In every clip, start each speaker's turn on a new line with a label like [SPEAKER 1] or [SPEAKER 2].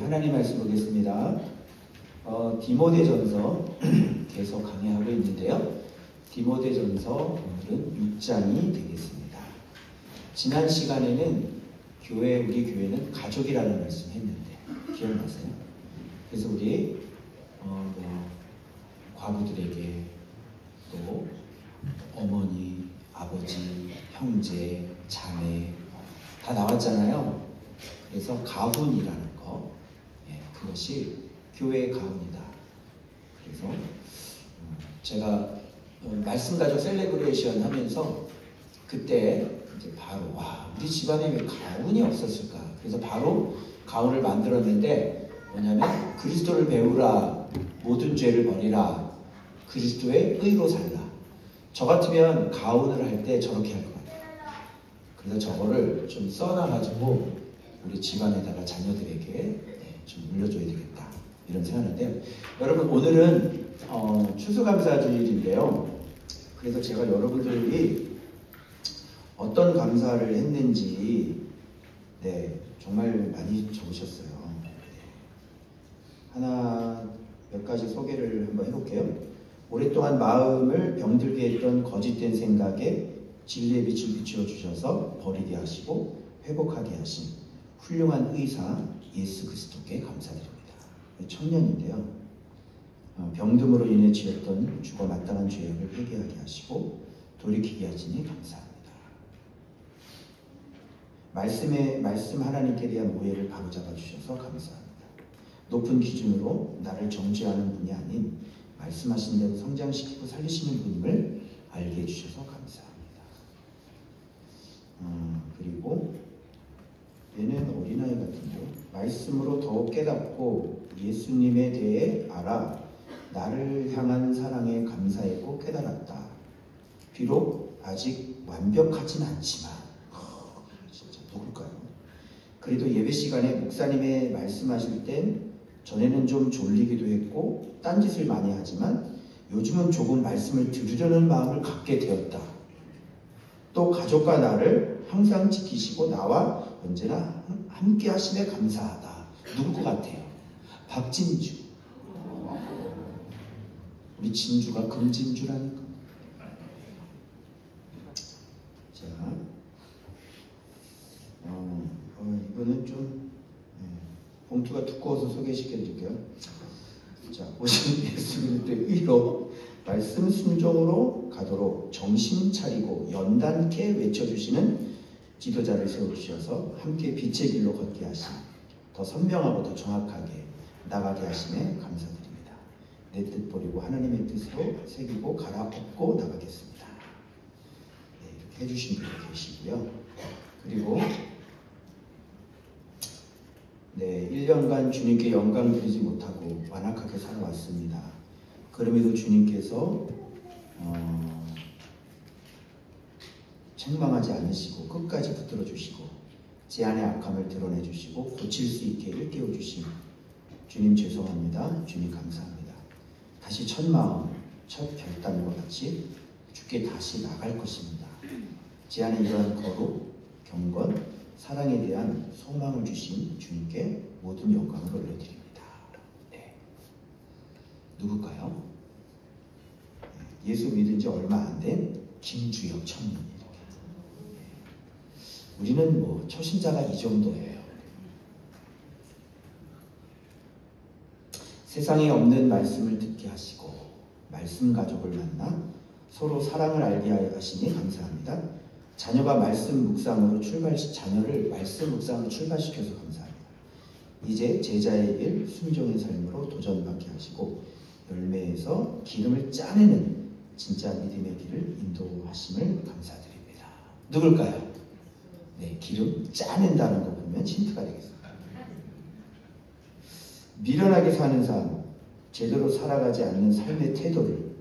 [SPEAKER 1] 하나님 말씀 보겠습니다. 디모데전서 계속 강의하고 있는데요. 디모데전서 오늘은 6장이 되겠습니다. 지난 시간에는 우리 교회는 가족이라는 말씀 했는데 기억나세요? 그래서 우리 과부들에게 또 어머니, 아버지, 형제, 자매 다 나왔잖아요. 그래서 가훈이라는 거, 그것이 교회의 가훈이다. 그래서 제가 말씀가족 셀레브레이션 하면서 그때 이제 바로 우리 집안에 왜 가훈이 없었을까? 그래서 바로 가훈을 만들었는데 뭐냐면 그리스도를 배우라, 모든 죄를 버리라, 그리스도의 의로 살라. 저 같으면 가훈을 할 때 저렇게 할 것 같아요. 그래서 저거를 좀 써놔가지고 우리 집안에다가 자녀들에게 좀 물려줘야 되겠다 이런 생각인데요. 여러분 오늘은 추수감사주일인데요. 그래서 제가 여러분들이 어떤 감사를 했는지 정말 많이 적으셨어요. 하나 몇 가지 소개를 한번 해볼게요. 오랫동안 마음을 병들게 했던 거짓된 생각에 진리의 빛을 비추어 주셔서 버리게 하시고 회복하게 하신 훌륭한 의사 예수 그리스도께 감사드립니다. 청년인데요. 병듦으로 인해 지었던 죽어 마땅한 죄악을 회개하게 하시고 돌이키게 하시니 감사합니다. 말씀 하나님께 대한 오해를 바로잡아 주셔서 감사합니다. 높은 기준으로 나를 정죄하는 분이 아닌 말씀하신 대로 성장시키고 살리시는 분임을 알게 해주셔서 감사합니다. 그리고 얘는 어린아이 같은데요. 말씀으로 더욱 깨닫고 예수님에 대해 알아 나를 향한 사랑에 감사했고 깨달았다. 비록 아직 완벽하진 않지만 진짜 누굴까요? 그래도 예배 시간에 목사님의 말씀하실 땐 전에는 좀 졸리기도 했고 딴짓을 많이 하지만 요즘은 조금 말씀을 들으려는 마음을 갖게 되었다. 또 가족과 나를 항상 지키시고 나와 언제나 함께 하심에 감사하다. 누굴 것 같아요? 박진주. 우리 진주가 금진주라니까. 자, 이거는 좀 봉투가 두꺼워서 소개시켜드릴게요. 자, 오신 예수 그리스도의 의로 말씀 순종으로 가도록 정신 차리고 연단케 외쳐주시는 지도자를 세워주셔서 함께 빛의 길로 걷게 하시 더 선명하고 더 정확하게 나가게 하심에 감사드립니다. 내 뜻 버리고 하나님의 뜻으로 새기고 갈아엎고 나가겠습니다. 이렇게 해주신 분이 계시고요. 그리고 1년간 주님께 영광 드리지 못하고 완악하게 살아왔습니다. 그럼에도 주님께서 책망하지 않으시고 끝까지 붙들어 주시고 제 안의 악함을 드러내 주시고 고칠 수 있게 일깨워 주신 주님 죄송합니다. 주님 감사합니다. 다시 첫 마음, 첫 결단과 같이 주께 다시 나갈 것입니다. 제 안에 이러한 거룩, 경건, 사랑에 대한 소망을 주신 주님께 모든 영광을 올려드립니다. 누굴까요? 예수 믿은 지 얼마 안 된 김주혁 청년이에요. 우리는 초신자가 이 정도예요. 세상에 없는 말씀을 듣게 하시고 말씀 가족을 만나 서로 사랑을 알게 하시니 감사합니다. 자녀를 말씀 묵상으로 출발시켜서 감사합니다. 이제 제자의 일, 순종의 삶으로 도전받게 하시고 열매에서 기름을 짜내는 진짜 믿음의 길을 인도하심을 감사드립니다. 누굴까요? 기름 짜낸다는 거 보면 힌트가 되겠습니다. 미련하게 사는 삶, 제대로 살아가지 않는 삶의 태도를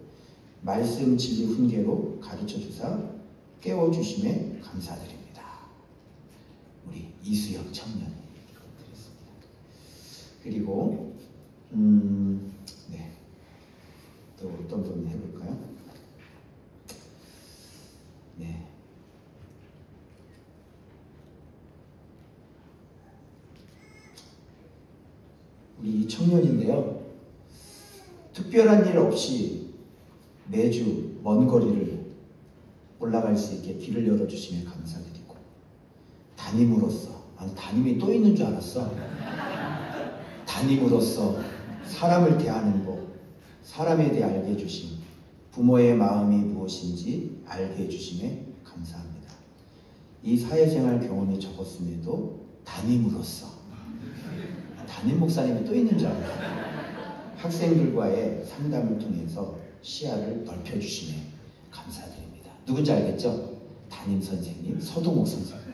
[SPEAKER 1] 말씀 진리 훈계로 가르쳐 주사 깨워주심에 감사드립니다. 우리 이수영 청년 드렸습니다. 그리고 또 어떤 분 해볼까요? 우리 청년인데요. 특별한 일 없이 매주 먼 거리를 올라갈 수 있게 길을 열어주시면 감사드리고, 담임으로서, 담임이 또 있는 줄 알았어. 담임으로서 사람을 대하는 법, 사람에 대해 알게 해주심, 부모의 마음이 무엇인지 알게 해주심에 감사합니다. 이 사회생활 경험이 적었음에도 담임으로서, 담임 목사님이 또 있는 줄 알았어요. 학생들과의 상담을 통해서 시야를 넓혀주심에 감사드립니다. 누군지 알겠죠? 담임 선생님, 서동욱 선생님.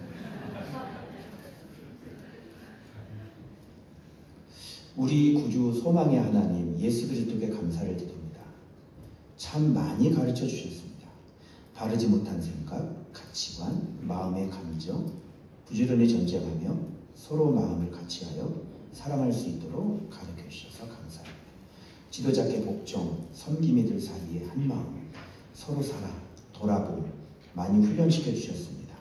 [SPEAKER 1] 우리 구주 소망의 하나님 예수 그리스도께 감사를 드립니다. 참 많이 가르쳐 주셨습니다. 바르지 못한 생각, 가치관, 마음의 감정, 부지런히 전쟁하며 서로 마음을 같이하여 사랑할 수 있도록 가르쳐 주셔서 감사합니다. 지도자께 복종, 섬김이들 사이에 한마음, 서로 사랑, 돌아봄 많이 훈련시켜 주셨습니다.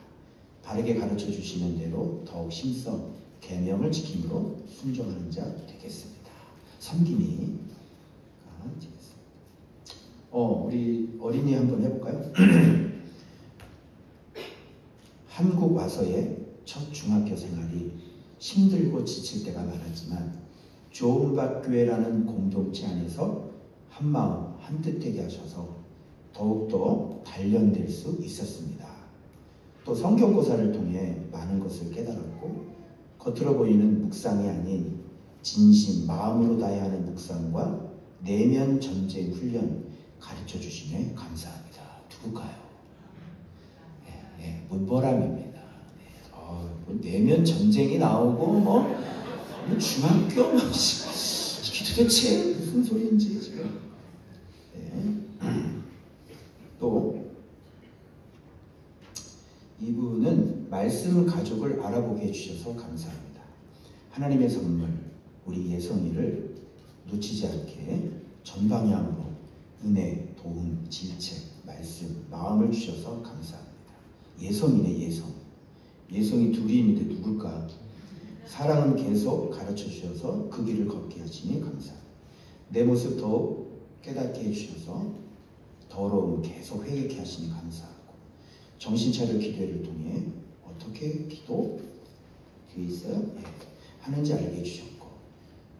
[SPEAKER 1] 바르게 가르쳐 주시는 대로 더욱 심성, 계명을 지킴으로 순종하는 자 되겠습니다. 섬김이 되겠습니다. 우리 어린이 한번 해볼까요? 한국 와서의 첫 중학교 생활이 힘들고 지칠 때가 많았지만 조음밭교회라는 공동체 안에서 한마음 한뜻되게 하셔서 더욱더 단련될 수 있었습니다. 또 성경고사를 통해 많은 것을 깨달았고, 겉으로 보이는 묵상이 아닌 진심, 마음으로 다해야 하는 묵상과 내면 전쟁 훈련 가르쳐 주시면 감사합니다. 누굴까요? 문보람입니다. 내면 전쟁이 나오고 중학교 이게 도대체 무슨 소리인지 지금. 또 이분은 말씀 가족을 알아보게 해주셔서 감사합니다. 하나님의 선물 우리 예성이를 놓치지 않게 전방향으로 은혜, 도움, 질책, 말씀, 마음을 주셔서 감사합니다. 예성이네. 예성이 둘이 있는데 누굴까? 사랑은 계속 가르쳐 주셔서 그 길을 걷게 하시니 감사합니다. 내 모습 더욱 깨닫게 해주셔서 더러움 계속 회개케 하시니 감사하고, 정신차려 기도회를 통해 어떻게 기도 뒤에 있어요? 하는지 알게 해주셨고,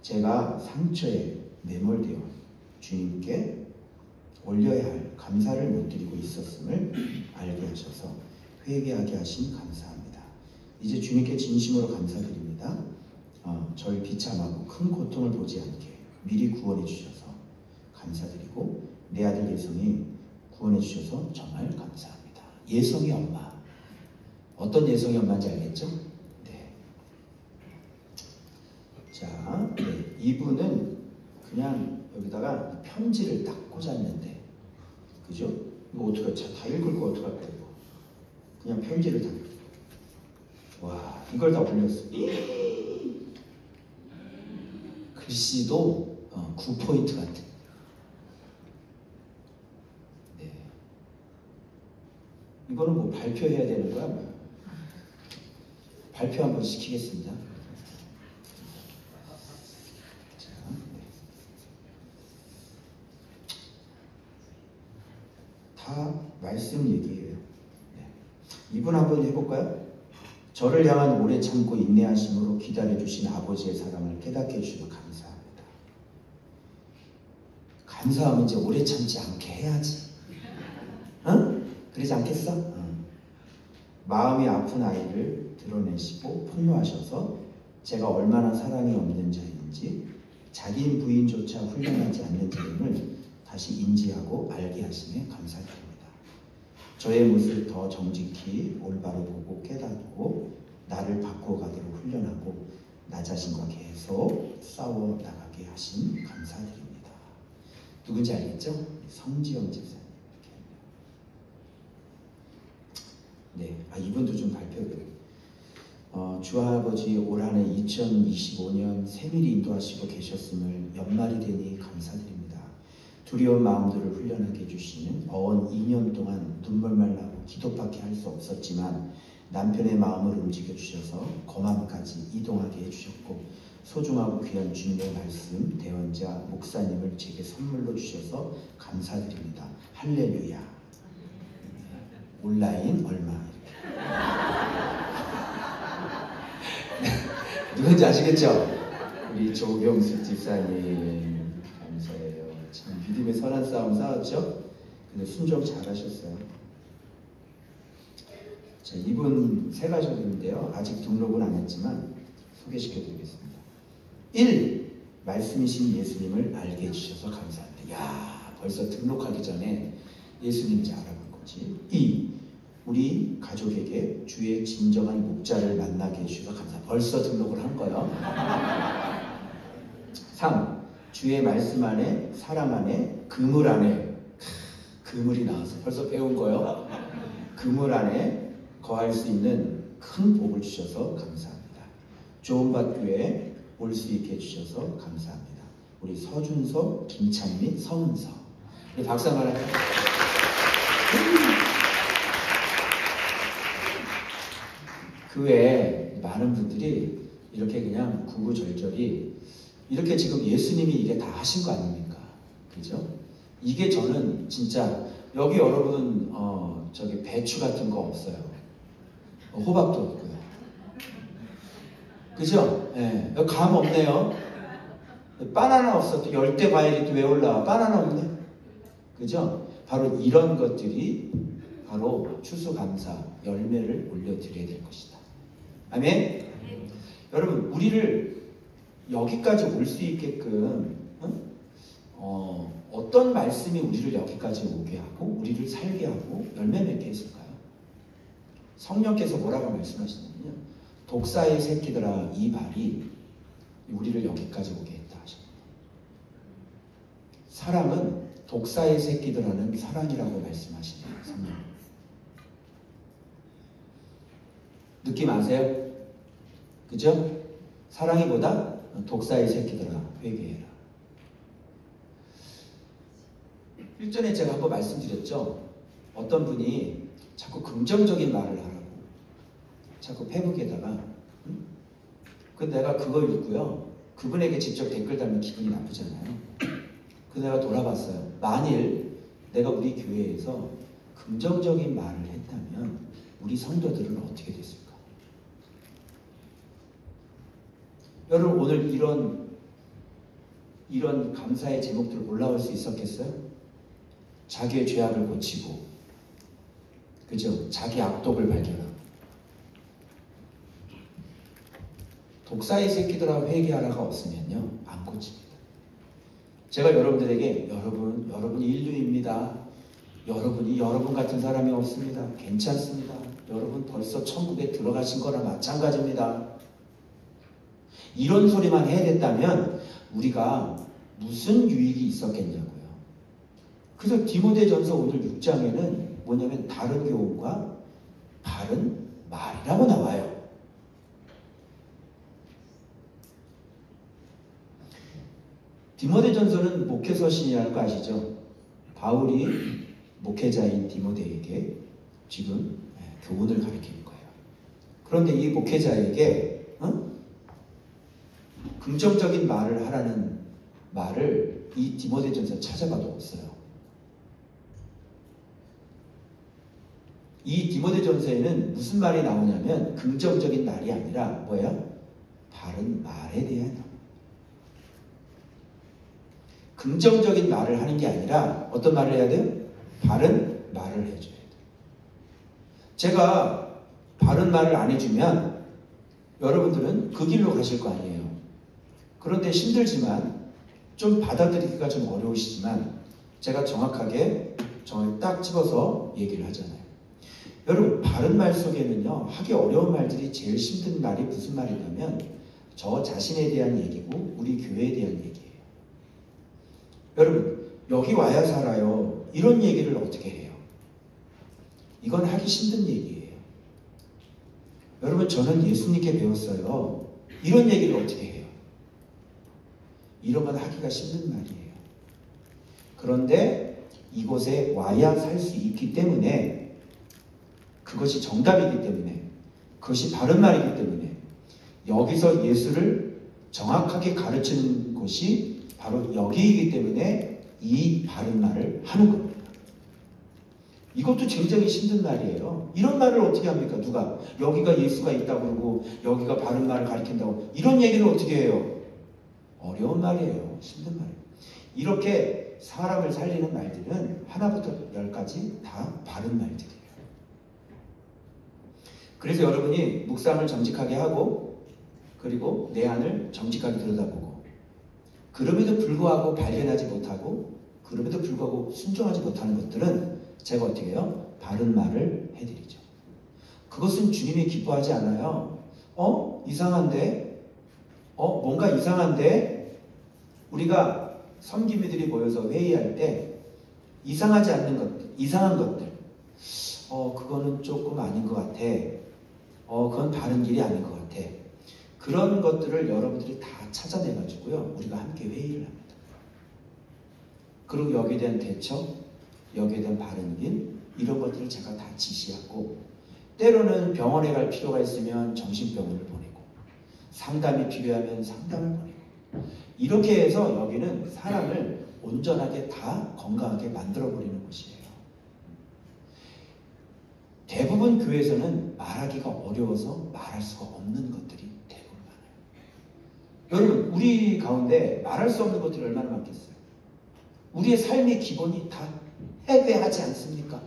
[SPEAKER 1] 제가 상처에 매몰되어 주님께 올려야 할 감사를 못 드리고 있었음을 알게 하셔서 회개하게 하시니 감사합니다. 이제 주님께 진심으로 감사드립니다. 저를 비참하고 큰 고통을 보지 않게 미리 구원해 주셔서 감사드리고, 내 아들 예성이 구원해 주셔서 정말 감사합니다. 예성이 엄마, 어떤 예성이 엄마인지 알겠죠? 네. 자, 이분은 그냥 여기다가 편지를 딱 꽂았는데, 그죠? 이거 어떡하지? 다 읽을 거 어떡할 거예요? 그냥 편지를 다. 와, 이걸 다 올렸어. 글씨도 9포인트 같아. 네. 이거는 뭐 발표해야 되는 거야? 뭐. 발표 한번 시키겠습니다. 자, 다 말씀 얘기예요. 네. 이분 한번 해볼까요? 저를 향한 오래 참고 인내하심으로 기다려주신 아버지의 사랑을 깨닫게 해주시고 감사합니다. 감사하면 이제 오래 참지 않게 해야지. 응? 그러지 않겠어? 응. 마음이 아픈 아이를 드러내시고 폭로하셔서 제가 얼마나 사랑이 없는 자인지, 자기인 부인조차 훈련하지 않는 점을 다시 인지하고 알게 하시네 감사드립니다. 저의 모습을 더 정직히 올바로 보고 깨닫고 나를 바꿔가도록 훈련하고 나 자신과 계속 싸워 나가게 하신 감사드립니다. 누군지 알겠죠? 성지영 집사님. 네, 이분도 좀 발표해요. 주아버지 올 한해 2025년 세밀히 인도하시고 계셨음을 연말이 되니 감사드립니다. 두려운 마음들을 훈련하게 해주시는 어언 2년 동안 눈물만 나고 기도밖에 할 수 없었지만 남편의 마음을 움직여 주셔서 거맘까지 이동하게 해주셨고, 소중하고 귀한 주님의 말씀, 대언자 목사님을 제게 선물로 주셔서 감사드립니다. 할렐루야. 온라인 얼마? 누군지 아시겠죠? 우리 조경수 집사님 감사해요. 참 믿음의 선한 싸움 싸웠죠? 근데 순종 잘하셨어요. 자, 이분 세 가족인데요. 아직 등록은 안 했지만 소개시켜드리겠습니다. 1. 말씀이신 예수님을 알게 해주셔서 감사합니다. 야, 벌써 등록하기 전에 예수님인지 알아본 거지. 2. 우리 가족에게 주의 진정한 목자를 만나게 해주셔서 감사합니다. 벌써 등록을 한 거예요. 3. 주의 말씀 안에, 사랑 안에, 그물 안에, 그물이 나와서 벌써 배운 거예요. 그물 안에 거할 수 있는 큰 복을 주셔서 감사합니다. 좋은 밭교회에 올 수 있게 해주셔서 감사합니다. 우리 서준서, 김찬민, 서은서. 우리 박수 한번 할까요? 그 외에 많은 분들이 이렇게 그냥 구구절절이 이렇게 지금 예수님이 이게 다 하신 거 아닙니까? 그죠? 이게 저는 진짜 여기 여러분 저기 배추 같은 거 없어요. 호박도 없고요. 그죠? 예. 여기 감 없네요. 바나나 없어. 열대 과일이 또 왜 올라와? 바나나 없네. 그죠? 바로 이런 것들이 바로 추수감사 열매를 올려드려야 될 것이다. 아멘? 여러분, 우리를 여기까지 올 수 있게끔 어떤 말씀이 우리를 여기까지 오게 하고 우리를 살게 하고 열매 맺게 했을까요? 성령께서 뭐라고 말씀하시냐면요, 독사의 새끼들아 이 발이 우리를 여기까지 오게 했다 하십니다. 사랑은 독사의 새끼들하는 사랑이라고 말씀하시네요. 성령. 느낌 아세요? 그죠? 사랑이보다 독사의 새끼들아 회개해라. 일전에 제가 한번 말씀드렸죠. 어떤 분이 자꾸 긍정적인 말을 하라고 자꾸 페북에다가 근데 내가 그걸 읽고요, 그분에게 직접 댓글 달면 기분이 나쁘잖아요. 그래서 내가 돌아봤어요. 만일 내가 우리 교회에서 긍정적인 말을 했다면 우리 성도들은 어떻게 됐을까? 여러분, 오늘 이런 감사의 제목들 올라올 수 있었겠어요? 자기의 죄악을 고치고, 그죠? 자기 악독을 발견하고, 독사의 새끼들아 회개하라가 없으면요 안 고칩니다. 제가 여러분들에게 여러분이 인류입니다. 여러분이 여러분 같은 사람이 없습니다. 괜찮습니다. 여러분 벌써 천국에 들어가신 거나 마찬가지입니다. 이런 소리만 해야 됐다면 우리가 무슨 유익이 있었겠냐고요. 그래서 디모데전서 오늘 6장에는 뭐냐면 다른 교훈과 바른 말이라고 나와요. 디모데전서는 목회서신이라는 거 아시죠? 바울이 목회자인 디모데에게 지금 교훈을 가르치는 거예요. 그런데 이 목회자에게 긍정적인 말을 하라는 말을 이 디모데전서 찾아봐도 없어요. 이 디모데전서에는 무슨 말이 나오냐면 긍정적인 말이 아니라 뭐예요? 바른 말에 대한, 긍정적인 말을 하는 게 아니라 어떤 말을 해야 돼요? 바른 말을 해줘야 돼요. 제가 바른 말을 안 해주면 여러분들은 그 길로 가실 거 아니에요. 그런데 힘들지만 좀 받아들이기가 좀 어려우시지만 제가 정확하게 딱 집어서 얘기를 하잖아요. 여러분, 바른 말 속에는요 하기 어려운 말들이 제일 힘든 말이 무슨 말이냐면 저 자신에 대한 얘기고 우리 교회에 대한 얘기예요. 여러분, 여기 와야 살아요. 이런 얘기를 어떻게 해요? 이건 하기 힘든 얘기예요. 여러분, 저는 예수님께 배웠어요. 이런 얘기를 어떻게 해요? 이런 건 하기가 힘든 말이에요. 그런데 이곳에 와야 살 수 있기 때문에, 그것이 정답이기 때문에, 그것이 바른 말이기 때문에 여기서 예수를 정확하게 가르치는 곳이 바로 여기이기 때문에 이 바른 말을 하는 겁니다. 이것도 굉장히 힘든 말이에요. 이런 말을 어떻게 합니까? 누가 여기가 예수가 있다고 그러고 여기가 바른 말을 가르친다고 이런 얘기를 어떻게 해요? 어려운 말이에요. 힘든 말이에요. 이렇게 사람을 살리는 말들은 하나부터 10까지 다 바른 말들이에요. 그래서 여러분이 묵상을 정직하게 하고 그리고 내 안을 정직하게 들여다보고 그럼에도 불구하고 발견하지 못하고 그럼에도 불구하고 순종하지 못하는 것들은 제가 어떻게 해요? 바른 말을 해드리죠. 그것은 주님이 기뻐하지 않아요. 이상한데? 뭔가 이상한데? 우리가 섬기미들이 모여서 회의할 때 이상하지 않는 것들, 이상한 것들 그거는 조금 아닌 것 같아. 그건 바른 길이 아닌 것 같아. 그런 것들을 여러분들이 다 찾아내가지고요. 우리가 함께 회의를 합니다. 그리고 여기에 대한 대처, 여기에 대한 바른 길, 이런 것들을 제가 다 지시하고 때로는 병원에 갈 필요가 있으면 정신병원을 보내고 상담이 필요하면 상담을 보내고 이렇게 해서 여기는 사람을 온전하게 다 건강하게 만들어버리는 곳이에요. 대부분 교회에서는 말하기가 어려워서 말할 수가 없는 것들이 대부분 많아요. 여러분, 우리 가운데 말할 수 없는 것들이 얼마나 많겠어요? 우리의 삶의 기본이 다 해괴하지 않습니까?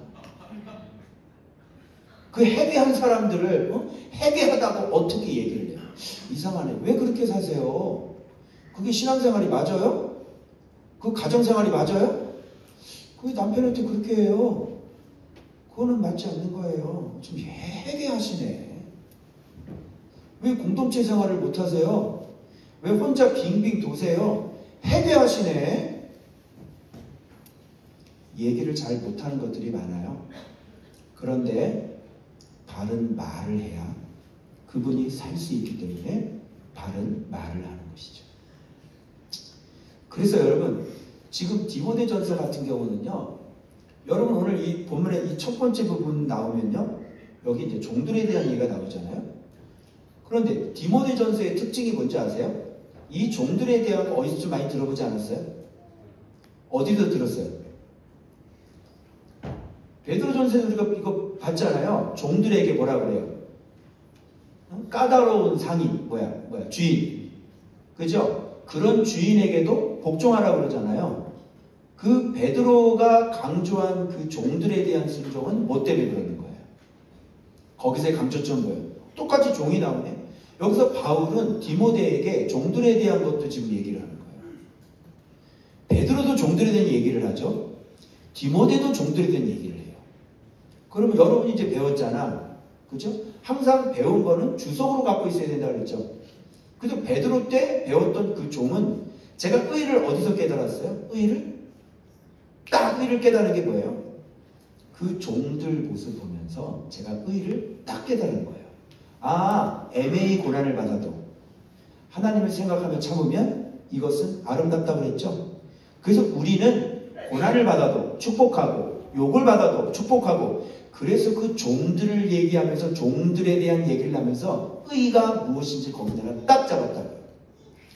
[SPEAKER 1] 그 해괴한 사람들을 해괴하다고 어떻게 얘기를 해요? 이상하네. 왜 그렇게 사세요? 그게 신앙생활이 맞아요? 그 가정생활이 맞아요? 그게 남편한테 그렇게 해요? 그거는 맞지 않는 거예요. 좀 해괴하시네. 왜 공동체 생활을 못하세요? 왜 혼자 빙빙 도세요? 해괴하시네. 얘기를 잘 못하는 것들이 많아요. 그런데 바른 말을 해야 그분이 살 수 있기 때문에 바른 말을 하는 것이죠. 그래서 여러분 지금 디모데전서 같은 경우는요. 여러분 오늘 이 본문의 이 첫 번째 부분 나오면요. 여기 이제 종들에 대한 얘기가 나오잖아요. 그런데 디모데전서의 특징이 뭔지 아세요? 이 종들에 대한 거 어디서 좀 많이 들어보지 않았어요? 어디서 들었어요? 베드로전서에 우리가 이거 봤잖아요. 종들에게 뭐라 그래요? 까다로운 상인, 주인. 그죠? 그런 주인에게도 복종하라고 그러잖아요. 그 베드로가 강조한 그 종들에 대한 순종은 뭐 때문에 그러는 거예요? 거기서의 강조점은 뭐예요? 똑같이 종이 나오네. 여기서 바울은 디모데에게 종들에 대한 것도 지금 얘기를 하는 거예요. 베드로도 종들에 대한 얘기를 하죠. 디모데도 종들에 대한 얘기를 해요. 그러면 여러분이 이제 배웠잖아. 그죠? 항상 배운 거는 주석으로 갖고 있어야 된다고 그랬죠. 그래서 베드로 때 배웠던 그 종은 제가 의를 어디서 깨달았어요? 의를 깨달은 게 뭐예요? 그 종들 모습 보면서 제가 의를 딱 깨달은 거예요. 애매히 고난을 받아도 하나님을 생각하며 참으면 이것은 아름답다고 그랬죠. 그래서 우리는 고난을 받아도 축복하고 욕을 받아도 축복하고 그래서 그 종들을 얘기하면서 종들에 대한 얘기를 하면서 의가 무엇인지 거기다가 딱 잡았다고요.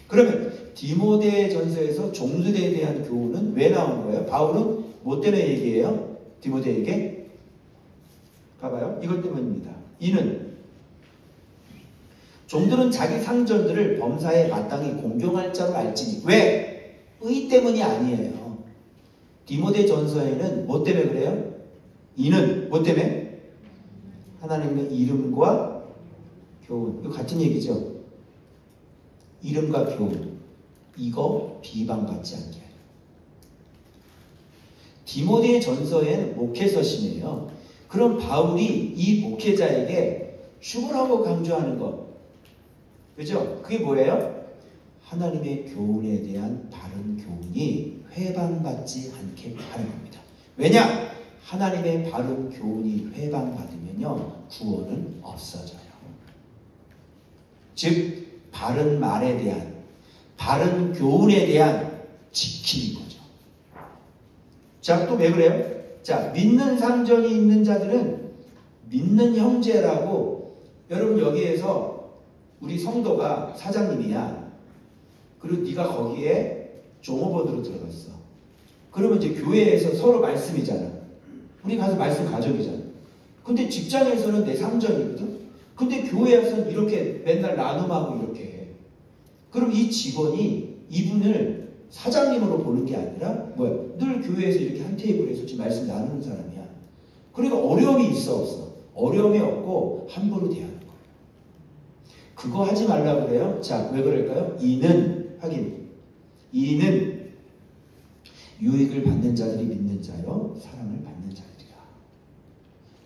[SPEAKER 1] 그러면 디모데전서에서 종들에 대한 교훈은 왜 나오는 거예요? 바울은 뭐 때문에 얘기해요? 디모데에게? 봐봐요. 이것 때문입니다. 이는 종들은 자기 상전들을 범사에 마땅히 공경할 자로 알지니 왜? 의 때문이 아니에요. 디모데전서에는 뭐 때문에 그래요? 이는 뭐 때문에? 하나님의 이름과 교훈. 이거 같은 얘기죠. 이름과 교훈. 이거 비방받지 않게 해요. 디모데전서에는 목회서신이에요. 그럼 바울이 이 목회자에게 죽으라고 강조하는 것. 그죠? 그게 뭐예요? 하나님의 교훈에 대한 바른 교훈이 회방받지 않게 하는 겁니다. 왜냐? 하나님의 바른 교훈이 회방받으면요 구원은 없어져요. 즉 바른 말에 대한 바른 교훈에 대한 지킴인 거죠. 자, 또 왜 그래요? 자, 믿는 상전이 있는 자들은 믿는 형제라고. 여러분 여기에서 우리 성도가 사장님이야. 그리고 네가 거기에 종업원으로 들어갔어. 그러면 이제 교회에서 서로 말씀이잖아. 우리 가서 말씀 가족이잖아. 근데 직장에서는 내 상전이거든. 근데 교회에서는 이렇게 맨날 나눔하고 이렇게 해. 그럼 이 직원이 이분을 사장님으로 보는 게 아니라 뭐야? 늘 교회에서 이렇게 한 테이블에서 지금 말씀 나누는 사람이야. 그러니까 어려움이 있어 없어? 어려움이 없고 함부로 대하는 거예요. 그거 하지 말라고 그래요. 자, 왜 그럴까요? 이는 확인. 이는 유익을 받는 자들이 믿는 자요 사랑을 받는 자들이라.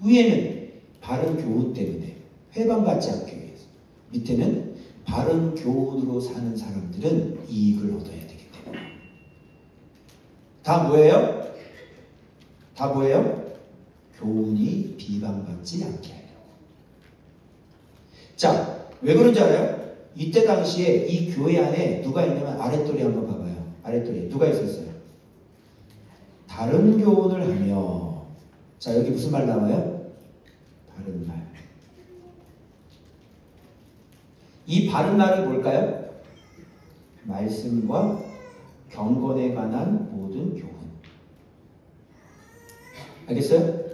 [SPEAKER 1] 위에는 바른 교훈 때문에 회방받지 않기 위해서, 밑에는 바른 교훈으로 사는 사람들은 이익을 얻어야 되기 때문에. 다 뭐예요? 다 뭐예요? 교훈이 비방받지 않게 하려고. 자, 왜 그런지 알아요? 이때 당시에 이 교회 안에 누가 있냐면 아랫돌이 한번 봐봐요. 아랫돌이 누가 있었어요? 다른 교훈을 하며. 자, 여기 무슨 말 나와요? 바른 말. 이 바른 말은 뭘까요? 말씀과 경건에 관한 모든 교훈. 알겠어요?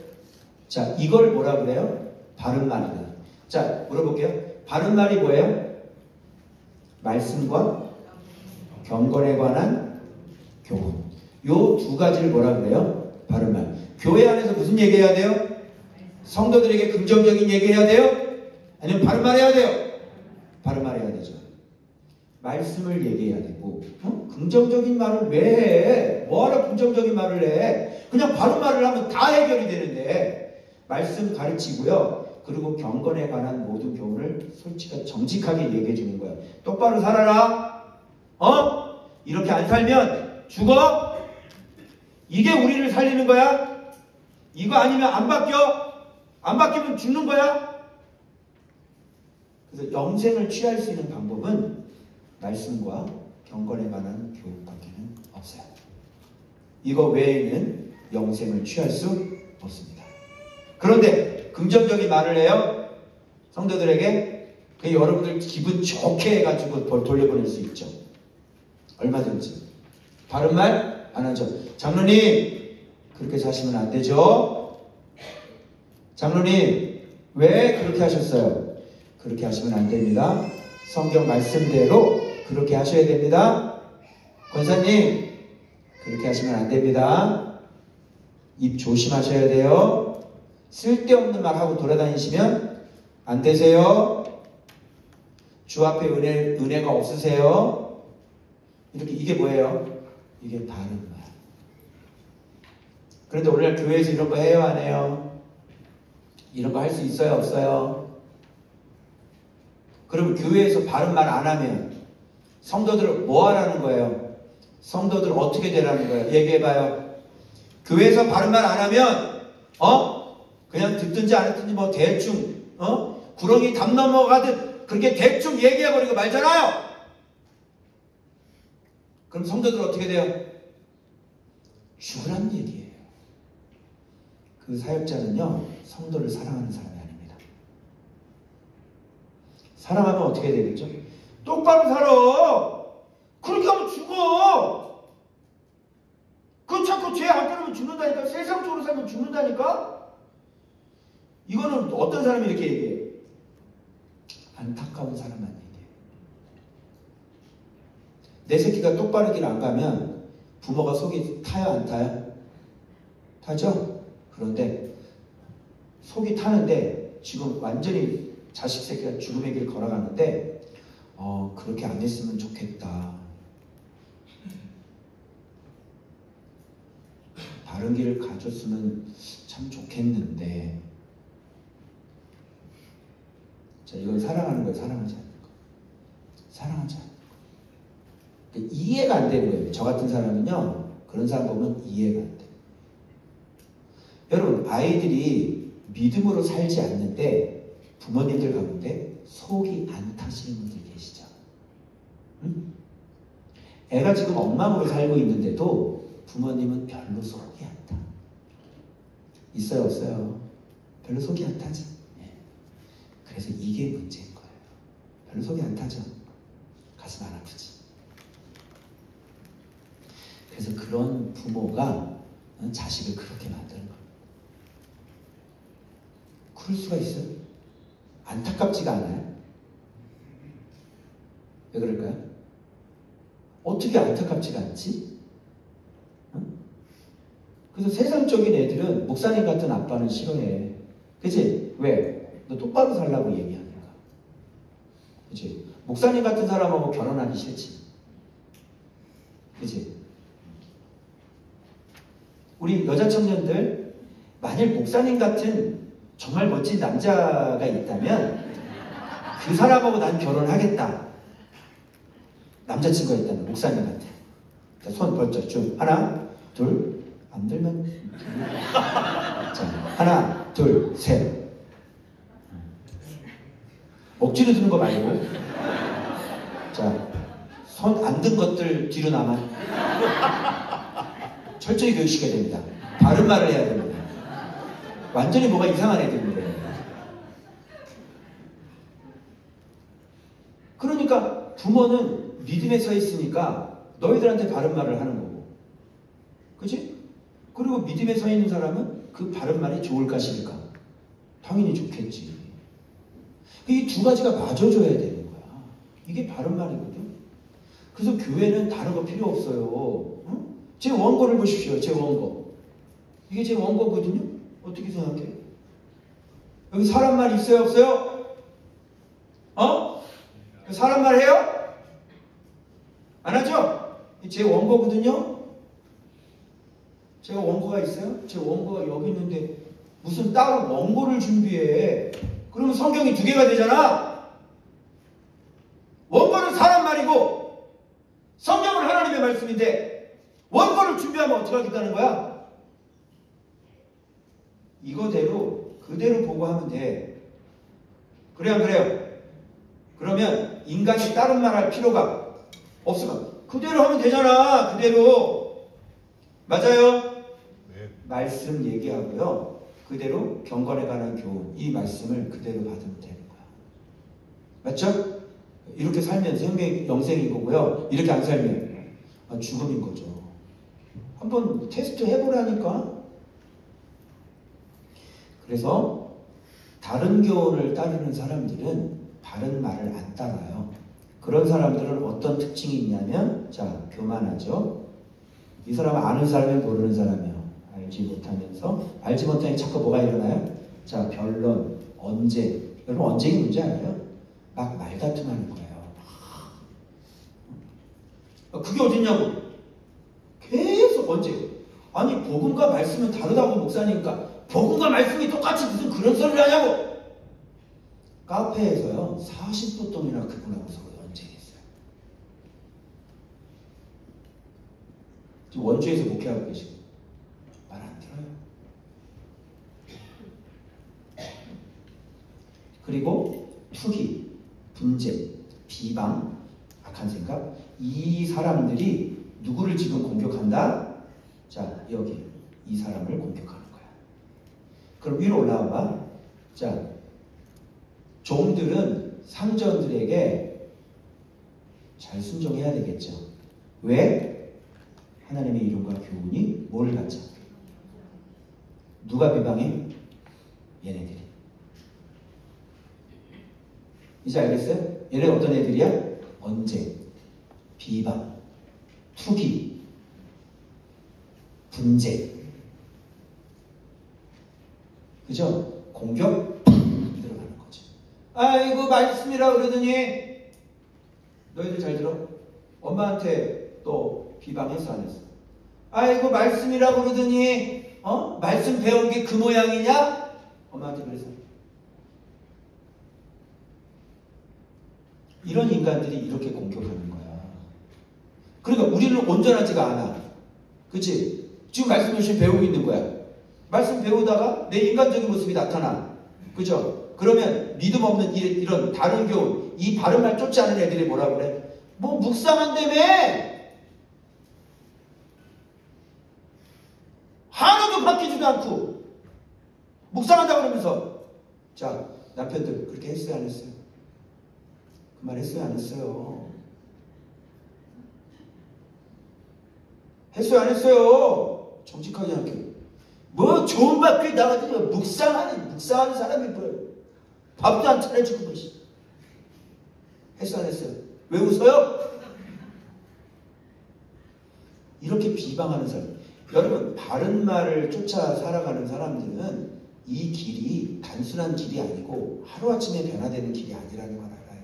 [SPEAKER 1] 자, 이걸 뭐라 그래요? 바른 말이다. 자, 물어볼게요. 바른 말이 뭐예요? 말씀과 경건에 관한 교훈. 요 두 가지를 뭐라 그래요? 바른 말. 교회 안에서 무슨 얘기해야 돼요? 성도들에게 긍정적인 얘기해야 돼요? 아니면 바른 말 해야 돼요? 바른 말 해야 되죠. 말씀을 얘기해야 되고, 긍정적인 말을 왜 해? 뭐하러 긍정적인 말을 해? 그냥 바른 말을 하면 다 해결이 되는데. 말씀 가르치고요. 그리고 경건에 관한 모든 교훈을 솔직하게 정직하게 얘기해 주는 거예요. 똑바로 살아라. 이렇게 안 살면 죽어? 이게 우리를 살리는 거야? 이거 아니면 안 바뀌어? 안 바뀌면 죽는 거야? 그래서 영생을 취할 수 있는 방법은 말씀과 경건에 관한 교훈밖에는 없어요. 이거 외에는 영생을 취할 수 없습니다. 그런데 긍정적인 말을 해요. 성도들에게. 그 여러분들 기분 좋게 해가지고 돌려보낼 수 있죠. 얼마든지. 바른 말 안 하죠. 장로님, 그렇게 사시면 안 되죠. 장로님, 왜 그렇게 하셨어요? 그렇게 하시면 안 됩니다. 성경 말씀대로 그렇게 하셔야 됩니다. 권사님, 그렇게 하시면 안 됩니다. 입 조심하셔야 돼요. 쓸데없는 말 하고 돌아다니시면 안 되세요. 주 앞에 은혜가 없으세요. 이렇게. 이게 뭐예요? 이게 바른 말. 그런데 오늘날 교회에서 이런 거 해요, 안 해요? 이런 거 할 수 있어요, 없어요? 그러면 교회에서 바른 말 안 하면 성도들을 뭐 하라는 거예요? 성도들 어떻게 되라는 거예요? 얘기해봐요. 교회에서 바른 말 안 하면 그냥 듣든지 안 듣든지 뭐 대충 구렁이 담 넘어가듯 그렇게 대충 얘기해버리고 말잖아요. 그럼 성도들 어떻게 돼요? 죽으란 얘기예요. 그 사역자는요, 성도를 사랑하는 사람이 아닙니다. 사랑하면 어떻게 되겠죠? 똑바로 살아. 그렇게 하면 죽어. 그 자꾸 죄 안 끊으면 죽는다니까. 세상적으로 살면 죽는다니까. 이거는 어떤 사람이 이렇게 얘기해요? 안타까운 사람만 얘기해요. 내 새끼가 똑바른 길 안 가면 부모가 속이 타요, 안 타요? 타죠? 그런데 속이 타는데 지금 완전히 자식 새끼가 죽음의 길 걸어가는데 그렇게 안 했으면 좋겠다. 다른 길을 가졌으면 참 좋겠는데. 자, 이건 사랑하는 거예요, 사랑하지 않는 거. 사랑하지 않는 거. 이해가 안 되는 거예요. 저 같은 사람은요, 그런 사람 보면 이해가 안 돼요. 여러분, 아이들이 믿음으로 살지 않는데 부모님들 가운데 속이 안 타시는 분들 계시죠? 응? 애가 지금 엉망으로 살고 있는데도 부모님은 별로 속이 안 타. 있어요, 없어요? 별로 속이 안 타지. 네. 그래서 이게 문제인 거예요. 별로 속이 안 타죠. 가슴 안 아프지. 그래서 그런 부모가 자식을 그렇게 만드는 거예요. 그럴 수가 있어요? 안타깝지가 않아요? 왜 그럴까요? 어떻게 안타깝지가 않지? 그래서 세상적인 애들은 목사님 같은 아빠는 싫어해. 그치? 왜? 너 똑바로 살라고 얘기하니까. 그치? 목사님 같은 사람하고 결혼하기 싫지. 그치? 우리 여자 청년들, 만일 목사님 같은 정말 멋진 남자가 있다면 그 사람하고 난 결혼하겠다. 남자친구가 있다면 목사님 같아. 자, 손 벌쩍 쭉. 하나, 둘, 안 들면. 자, 하나, 둘, 셋. 억지로 드는 거 말고. 자, 손 안 든 것들 뒤로 남아. 철저히 교육시켜야 됩니다. 바른 말을 해야 됩니다. 완전히 뭐가 이상한 애들인데. 그러니까 부모는 믿음에 서 있으니까 너희들한테 바른 말을 하는 거고. 그치? 그리고 믿음에 서 있는 사람은 그 바른 말이 좋을까 싫을까? 당연히 좋겠지. 이 두 가지가 맞아줘야 되는 거야. 이게 바른 말이거든. 그래서 교회는 다른 거 필요 없어요. 응? 제 원고를 보십시오. 제 원고. 이게 제 원고거든요. 어떻게 생각해? 여기 사람 말 있어요? 없어요? 어? 사람 말 해요? 안 하죠? 제 원고거든요. 제가 원고가 있어요? 제 원고가 여기 있는데 무슨 따로 원고를 준비해. 그러면 성경이 두 개가 되잖아. 원고는 사람 말이고 성경은 하나님의 말씀인데 원고를 준비하면 어떻게 하겠다는 거야? 이거대로 그대로 보고 하면 돼. 그래요, 안 그래요? 그러면 인간이 다른 말 할 필요가 없으면 그대로 하면 되잖아. 그대로. 맞아요?
[SPEAKER 2] 네.
[SPEAKER 1] 말씀 얘기하고요. 그대로 경건에 관한 교훈, 이 말씀을 그대로 받으면 되는 거야. 맞죠? 이렇게 살면 생명이 영생인 거고요. 이렇게 안 살면 죽음인 거죠. 한번 테스트 해보라니까. 그래서 다른 교훈을 따르는 사람들은 바른 말을 안 따라요. 그런 사람들은 어떤 특징이 있냐면, 자, 교만하죠. 이 사람은 아는 사람이 모르는 사람이요. 알지 못하면서, 알지 못하니 자꾸 뭐가 일어나요? 자, 변론, 언쟁. 여러분 언쟁이 뭔지 알아요? 막 말다툼하는 거예요. 그게 어딨냐고? 계속 언쟁. 아니 복음과 말씀은 다르다고 목사니까 복음과 말씀이 똑같이 무슨 그런 소리를 하냐고. 카페에서요 40분 동안이나 그분하고 서로 언쟁했어요. 지금 원주에서 목회하고 계시고 말 안 들어요. 그리고 투기, 분쟁, 비방, 악한 생각, 이 사람들이 누구를 지금 공격한다? 자, 여기 이 사람을 공격하는 거야. 그럼 위로 올라와봐. 자, 종들은 상전들에게 잘 순종해야 되겠죠. 왜? 하나님의 이름과 교훈이 뭐를 갖자? 누가 비방해? 얘네들이. 이제 알겠어요? 얘네 어떤 애들이야? 언쟁, 비방, 투기, 분쟁. 그죠? 공격 들어가는 거죠. 아이고 말씀이라 그러더니 너희들 잘 들어? 엄마한테 또 비방했어 안 했어? 아이고 말씀이라 그러더니 말씀 배운 게 그 모양이냐? 엄마한테 그래서. 이런 인간들이 이렇게 공격하는 거야. 그러니까 우리는 온전하지가 않아. 그치? 지금 말씀 열심히 배우고 있는 거야. 말씀 배우다가 내 인간적인 모습이 나타나. 그죠? 그러면 믿음 없는 이런 다른 교훈, 이 바른 말 쫓지 않은 애들이 뭐라고 그래? 뭐 묵상한다며! 하나도 바뀌지도 않고 묵상한다고 그러면서. 자, 남편들 그렇게 했어요 안 했어요? 그 말 했어요 안 했어요? 했어요, 안 했어요? 정직하게 할게요. 뭐 좋은 밖에 나가서 묵상하는 사람이 뭐예요? 밥도 안 차려주고 것이. 했어, 안 했어요? 왜 웃어요? 이렇게 비방하는 사람. 여러분, 바른 말을 쫓아 살아가는 사람들은 이 길이 단순한 길이 아니고 하루아침에 변화되는 길이 아니라는 걸 알아요.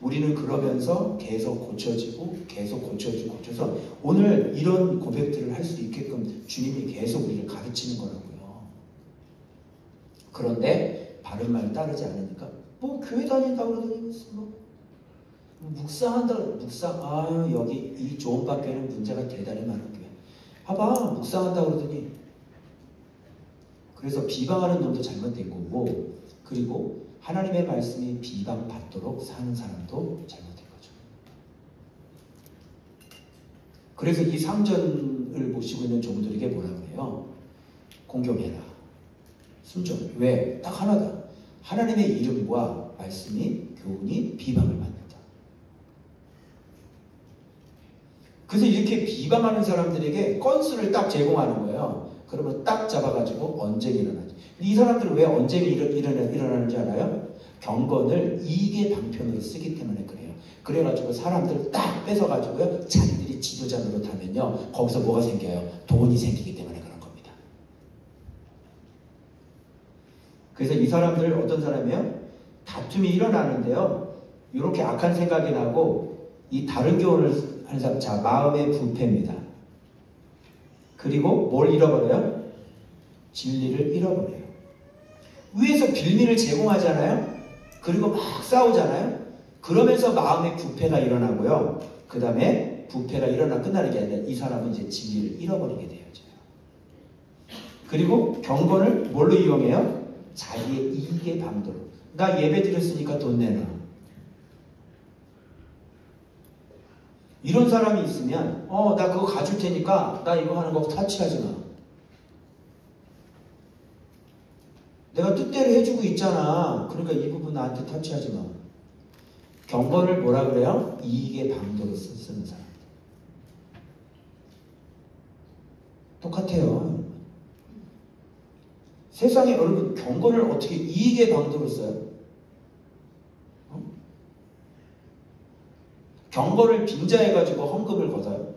[SPEAKER 1] 우리는 그러면서 계속 고쳐지고 계속 고쳐서 오늘 이런 고백들을 할 수 있게끔 주님이 계속 우리를 가르치는 거라고요. 그런데 바른 말 따르지 않으니까 뭐 교회 다닌다고 그러더니 뭐 묵상한다고 여기 이 좋은 밖에는 문제가 대단히 많은 교회. 봐봐, 묵상한다고 그러더니. 그래서 비방하는 놈도 잘못된 거고, 그리고 하나님의 말씀이 비방받도록 사는 사람도 잘못된 거죠. 그래서 이 상전을 모시고 있는 종들에게 뭐라 그래요? 공경해라. 순종. 왜? 딱 하나다. 하나님의 이름과 말씀이 교훈이 비방을 받는다. 그래서 이렇게 비방하는 사람들에게 건수를 딱 제공하는 거예요. 그러면 딱 잡아가지고 언쟁이 일어나죠. 이 사람들은 왜 언쟁이 일어나는지 알아요? 경건을 이익의 방편으로 쓰기 때문에 그래요. 그래가지고 사람들을 딱 뺏어가지고요. 자기들이 지도자 노릇하면요. 거기서 뭐가 생겨요? 돈이 생기기 때문에 그런 겁니다. 그래서 이 사람들 어떤 사람이에요? 다툼이 일어나는데요. 이렇게 악한 생각이 나고 이 다른 교훈을 하는 사람, 자, 마음의 부패입니다. 그리고 뭘 잃어버려요? 진리를 잃어버려요. 위에서 빌미를 제공하잖아요. 그리고 막 싸우잖아요. 그러면서 마음의 부패가 일어나고요. 그 다음에 부패가 일어나 끝나는 게 아니라 이 사람은 이제 진리를 잃어버리게 되어져요. 그리고 경건을 뭘로 이용해요? 자기의 이익의 방도로. 나 예배 드렸으니까 돈 내놔. 이런 사람이 있으면 나 그거 가줄 테니까 나 이거 하는 거 타치하지 마. 내가 뜻대로 해주고 있잖아. 그러니까 이 부분 나한테 타치하지 마. 경건을 뭐라 그래요? 이익의 방도로 쓰는 사람. 똑같아요. 세상에 여러분 경건을 어떻게 이익의 방도로 써요? 경건을 빙자해가지고 헌금을 걷어요.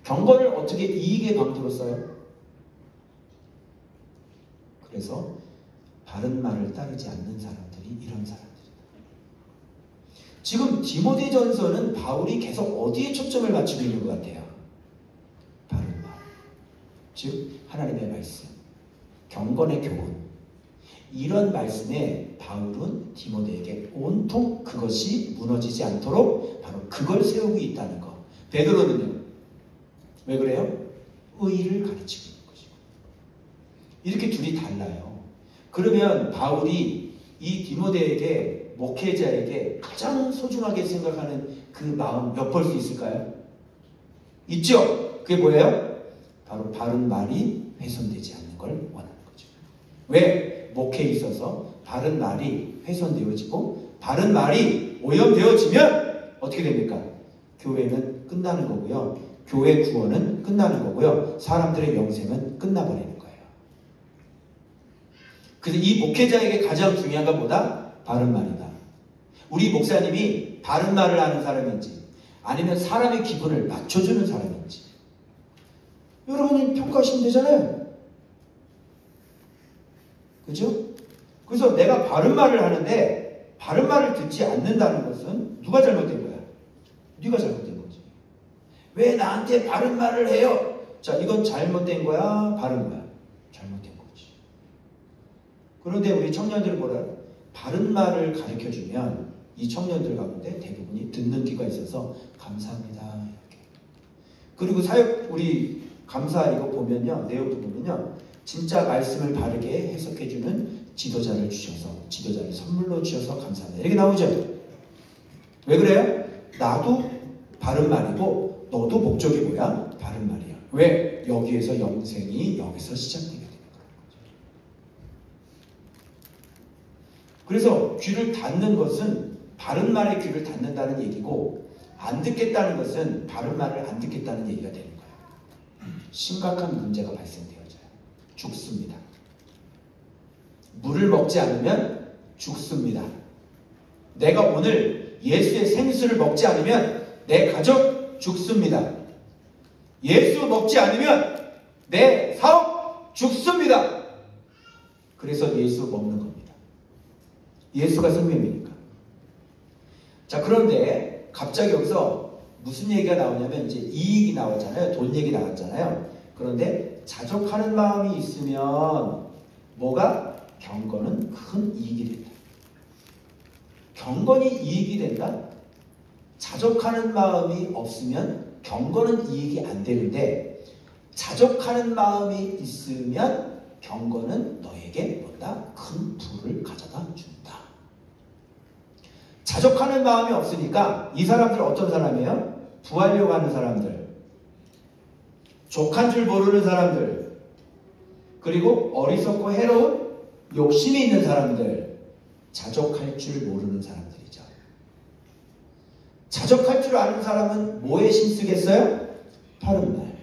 [SPEAKER 1] 경건을 어떻게 이익의 방도로 써요? 그래서 바른 말을 따르지 않는 사람들이 이런 사람들이다. 지금 디모데전서는 바울이 계속 어디에 초점을 맞추고 있는 것 같아요? 바른 말. 즉 하나님의 말씀, 경건의 교훈. 이런 말씀에 바울은 디모데에게 온통 그것이 무너지지 않도록 바로 그걸 세우고 있다는 거. 베드로는요? 왜 그래요? 의의를 가르치고 있는 것이고. 이렇게 둘이 달라요. 그러면 바울이 이 디모데에게, 목회자에게 가장 소중하게 생각하는 그 마음 엿볼 수 있을까요? 있죠? 그게 뭐예요? 바로 바른 말이 훼손되지 않는 걸 원하는 거죠. 왜? 목회에 있어서 바른 말이 훼손되어지고 바른 말이 오염되어지면 어떻게 됩니까? 교회는 끝나는 거고요. 교회 구원은 끝나는 거고요. 사람들의 영생은 끝나버리는 거예요. 그래서 이 목회자에게 가장 중요한 건 뭐다? 바른 말이다. 우리 목사님이 바른 말을 하는 사람인지 아니면 사람의 기분을 맞춰주는 사람인지 여러분이 평가하시면 되잖아요. 그죠? 그래서 내가 바른 말을 하는데 바른 말을 듣지 않는다는 것은 누가 잘못된 거야? 네가 잘못된 거지. 왜 나한테 바른 말을 해요? 자, 이건 잘못된 거야? 바른 거야? 잘못된 거지. 그런데 우리 청년들은 뭐라요? 바른 말을 가르쳐주면 이 청년들 가운데 대부분이 듣는 귀가 있어서 감사합니다. 이렇게. 그리고 사역 우리 감사 이거 보면요. 내용도 보면요. 진짜 말씀을 바르게 해석해주는 지도자를 주셔서 지도자를 선물로 주셔서 감사합니다. 이렇게 나오죠. 왜 그래요? 나도 바른 말이고 너도 목적이 뭐야? 바른 말이야. 왜? 여기에서 영생이 여기서 시작되게 되는 거죠. 그래서 귀를 닫는 것은 바른 말에 귀를 닫는다는 얘기고 안 듣겠다는 것은 바른 말을 안 듣겠다는 얘기가 되는 거예요. 심각한 문제가 발생되어져요. 죽습니다. 물을 먹지 않으면 죽습니다. 내가 오늘 예수의 생수를 먹지 않으면 내 가족 죽습니다. 예수 먹지 않으면 내 사업 죽습니다. 그래서 예수 먹는 겁니다. 예수가 생명이니까. 자, 그런데 갑자기 여기서 무슨 얘기가 나오냐면 이제 이익이 나오잖아요. 돈 얘기 나왔잖아요. 그런데 자족하는 마음이 있으면 뭐가? 경건은 큰 이익이 된다. 경건이 이익이 된다? 자족하는 마음이 없으면 경건은 이익이 안 되는데 자족하는 마음이 있으면 경건은 너에게 뭐다? 큰 부를 가져다 준다. 자족하는 마음이 없으니까 이 사람들 어떤 사람이에요? 부하려고 하는 사람들, 족한 줄 모르는 사람들, 그리고 어리석고 해로운 욕심이 있는 사람들, 자족할 줄 모르는 사람들이죠. 자족할 줄 아는 사람은 뭐에 힘쓰겠어요? 바른 말.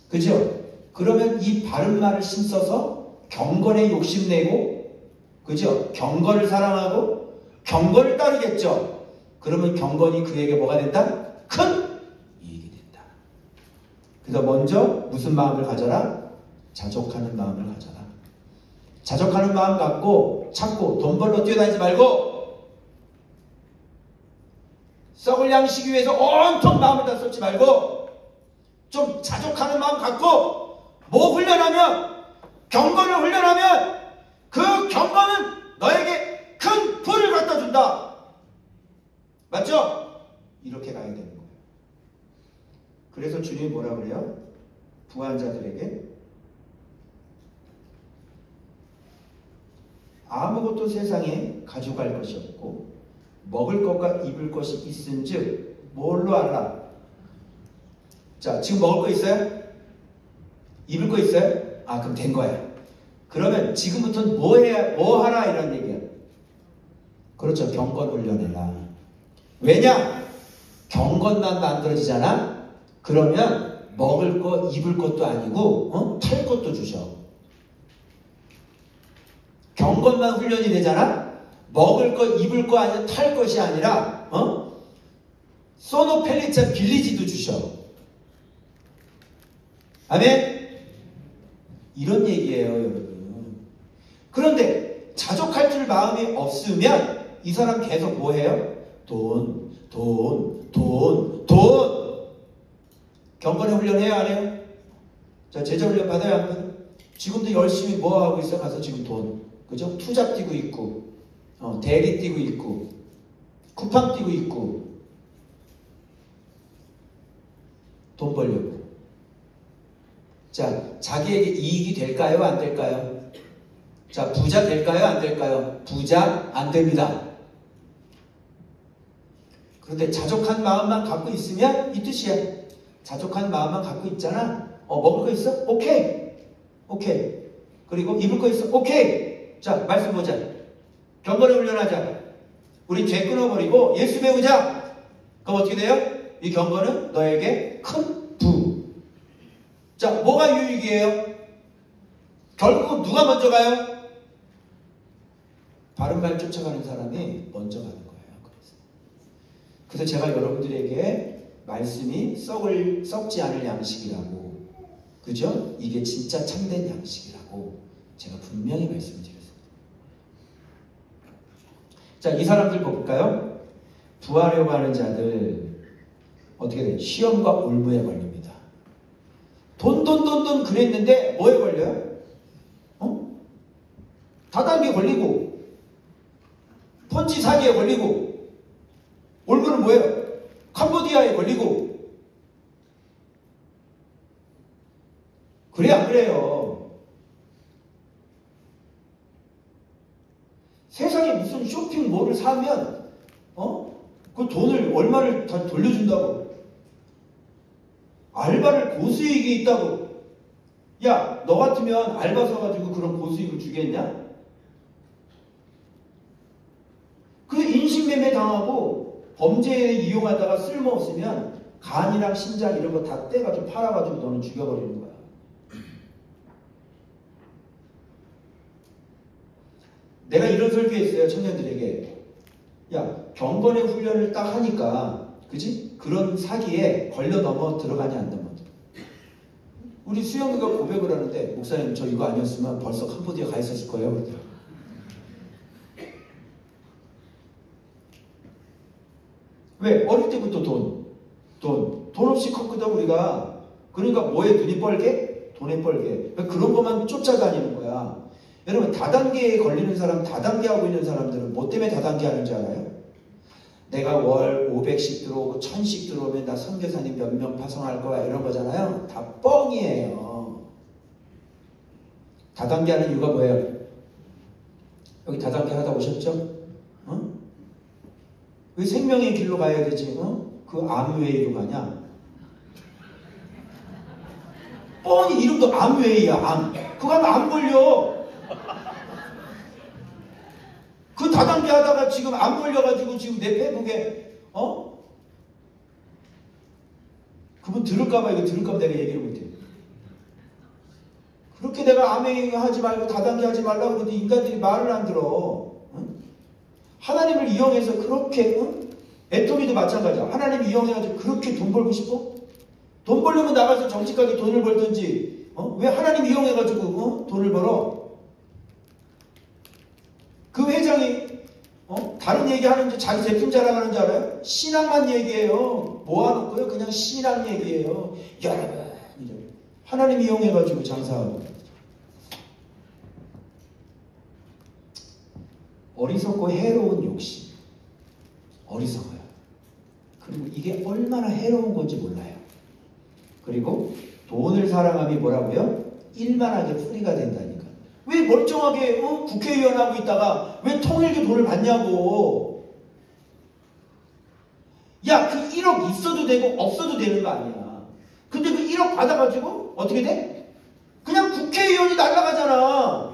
[SPEAKER 1] 그죠? 그러면 이 바른 말을 힘써서 경건에 욕심내고, 그죠? 경건을 사랑하고 경건을 따르겠죠. 그러면 경건이 그에게 뭐가 된다? 큰 이익이 된다. 그래서 먼저 무슨 마음을 가져라? 자족하는 마음을 가져라. 자족하는 마음 갖고 찾고 돈 벌러 뛰어다니지 말고 썩을 양식 위해서 온통 마음을 다 쏟지 말고 좀 자족하는 마음 갖고 뭐 훈련하면? 경건을 훈련하면 그 경건은 너에게 큰 부를 갖다 준다. 맞죠? 이렇게 가야 되는 거예요. 그래서 주님이 뭐라 그래요? 부한 자들에게 아무것도 세상에 가져갈 것이 없고 먹을 것과 입을 것이 있은즉 뭘로 알라? 자, 지금 먹을 거 있어요? 입을 거 있어요? 아, 그럼 된 거야. 그러면 지금부터는 뭐 하라 이런 얘기야. 그렇죠. 경건 훈련해라. 왜냐? 경건만 만들어지잖아? 그러면 먹을 거, 입을 것도 아니고 탈 것도 주셔. 경건만 훈련이 되잖아? 먹을 거, 입을 거 아니라 탈 것이 아니라 소노펠리차 빌리지도 주셔. 아멘? 이런 얘기예요, 여러분. 그런데 자족할 줄 마음이 없으면 이 사람 계속 뭐 해요? 돈. 경건의 훈련 해야 안 해요? 자, 제자 훈련 받아야 안 받아요? 지금도 열심히 뭐 하고 있어? 가서 지금 돈. 그죠? 투잡 뛰고 있고, 대리 뛰고 있고, 쿠팡 뛰고 있고, 돈 벌려고. 자, 자기에게 이익이 될까요? 안 될까요? 자, 부자 될까요? 안 될까요? 부자 안 됩니다. 그런데 자족한 마음만 갖고 있으면 이 뜻이야. 자족한 마음만 갖고 있잖아. 먹을 거 있어? 오케이. 그리고 입을 거 있어? 오케이. 자, 말씀 보자. 경건을 훈련하자. 우리 죄 끊어버리고 예수 배우자. 그럼 어떻게 돼요? 이 경건은 너에게 큰 부. 자, 뭐가 유익이에요? 결국 누가 먼저 가요? 바른 말 쫓아가는 사람이 먼저 가는 거예요. 그래서 제가 여러분들에게 말씀이 썩지 않을 양식이라고, 그죠? 이게 진짜 참된 양식이라고 제가 분명히 말씀드렸습니다. 자, 이 사람들 볼까요? 부하려고 하는 자들 어떻게 돼요? 시험과 올무에 걸립니다. 돈 그랬는데 뭐에 걸려요? 다단계에 걸리고 펀치 사기에 걸리고 올무는 뭐예요? 캄보디아에 걸리고. 그래 안 그래요? 세상에 무슨 쇼핑몰을 사면 그 돈을 얼마를 다 돌려준다고. 알바를 고수익이 있다고. 야, 너 같으면 알바 써가지고 그런 고수익을 주겠냐? 그 인신매매 당하고 범죄에 이용하다가 쓸모없으면 간이랑 심장 이런 거 다 떼가지고 팔아가지고 너는 죽여버리는 거야. 내가 이런 설교했어요. 청년들에게. 야, 경건의 훈련을 딱 하니까 그지? 그런 사기에 걸려 넘어 들어가냐 안 넘어. 우리 수영이가 고백을 하는데 목사님 저 이거 아니었으면 벌써 캄보디아 가 있었을 거예요. 그러더라고요. 왜? 어릴 때부터 돈 없이 컸거든 우리가. 그러니까 뭐에 눈이 뻘게? 돈에 뻘게. 그런 것만 쫓아다니는 거야. 여러분 다단계에 걸리는 사람, 다단계하고 있는 사람들은 뭐 때문에 다단계 하는지 알아요? 내가 월 500씩 들어오고 1000씩 들어오면 나 선교사님 몇 명 파송할 거야 이런 거잖아요. 다 뻥이에요. 다단계 하는 이유가 뭐예요? 여기 다단계 하다 오셨죠? 어? 왜 생명의 길로 가야 되지? 어? 그 암웨이로 가냐? 뻔히 이름도 암웨이야. 암. 그거 하면 안 걸려. 그 다단계 하다가 지금 안 걸려가지고 지금 내 페북에 그분 들을까봐 이거 들을까봐 내가 얘기를 못해. 그렇게 내가 암웨이 하지 말고 다단계 하지 말라고 그러는데 인간들이 말을 안 들어. 하나님을 이용해서 그렇게 애토미도 마찬가지야. 하나님 이용해가지고 그렇게 돈 벌고 싶어? 돈 벌려면 나가서 정직하게 돈을 벌든지 왜 하나님 이용해가지고 돈을 벌어? 그 회장이 다른 얘기하는지 자기 제품 자랑하는 줄 알아요? 신앙만 얘기해요. 모아놓고요. 그냥 신앙 얘기해요. 여러분 하나님 이용해가지고 장사하고. 어리석고 해로운 욕심. 어리석어요. 그리고 이게 얼마나 해로운 건지 몰라요. 그리고 돈을 사랑함이 뭐라고요? 일만하게 풀이가 된다니까. 왜 멀쩡하게 국회의원 하고 있다가 왜 통일교 돈을 받냐고. 야, 그 1억 있어도 되고 없어도 되는 거 아니야. 근데 그 1억 받아가지고 어떻게 돼? 그냥 국회의원이 날아가잖아.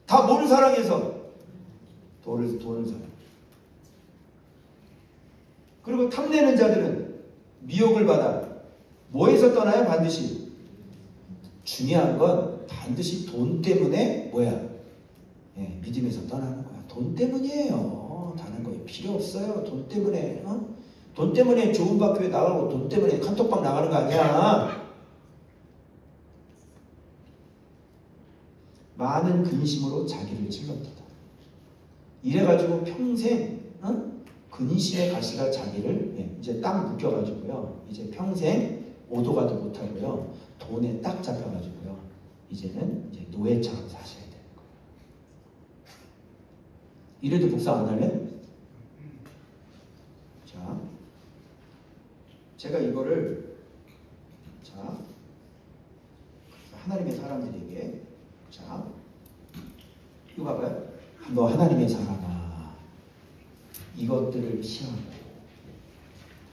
[SPEAKER 1] 다 뭐를 사랑해서? 돈을 사랑. 그리고 탐내는 자들은 미혹을 받아. 뭐에서 떠나요? 반드시. 중요한 건 반드시 돈 때문에 믿음에서 떠나는 거야. 돈 때문이에요. 다른 거 필요 없어요. 돈 때문에. 돈 때문에 좋은 학교에 나가고 돈 때문에 카톡방 나가는 거 아니야. 많은 근심으로 자기를 찔렀다. 이래가지고 평생 근심의 가시가 자기를 이제 딱 묶여가지고요. 이제 평생 오도가도 못하고요. 돈에 딱 잡혀가지고요. 이제는 이제 노예처럼 사셔야 되는 거예요. 이래도 복사 안 할래? 자, 제가 이거를 하나님의 사람들에게 이거 봐봐요. 너 하나님의 사람아, 이것들을 피하고.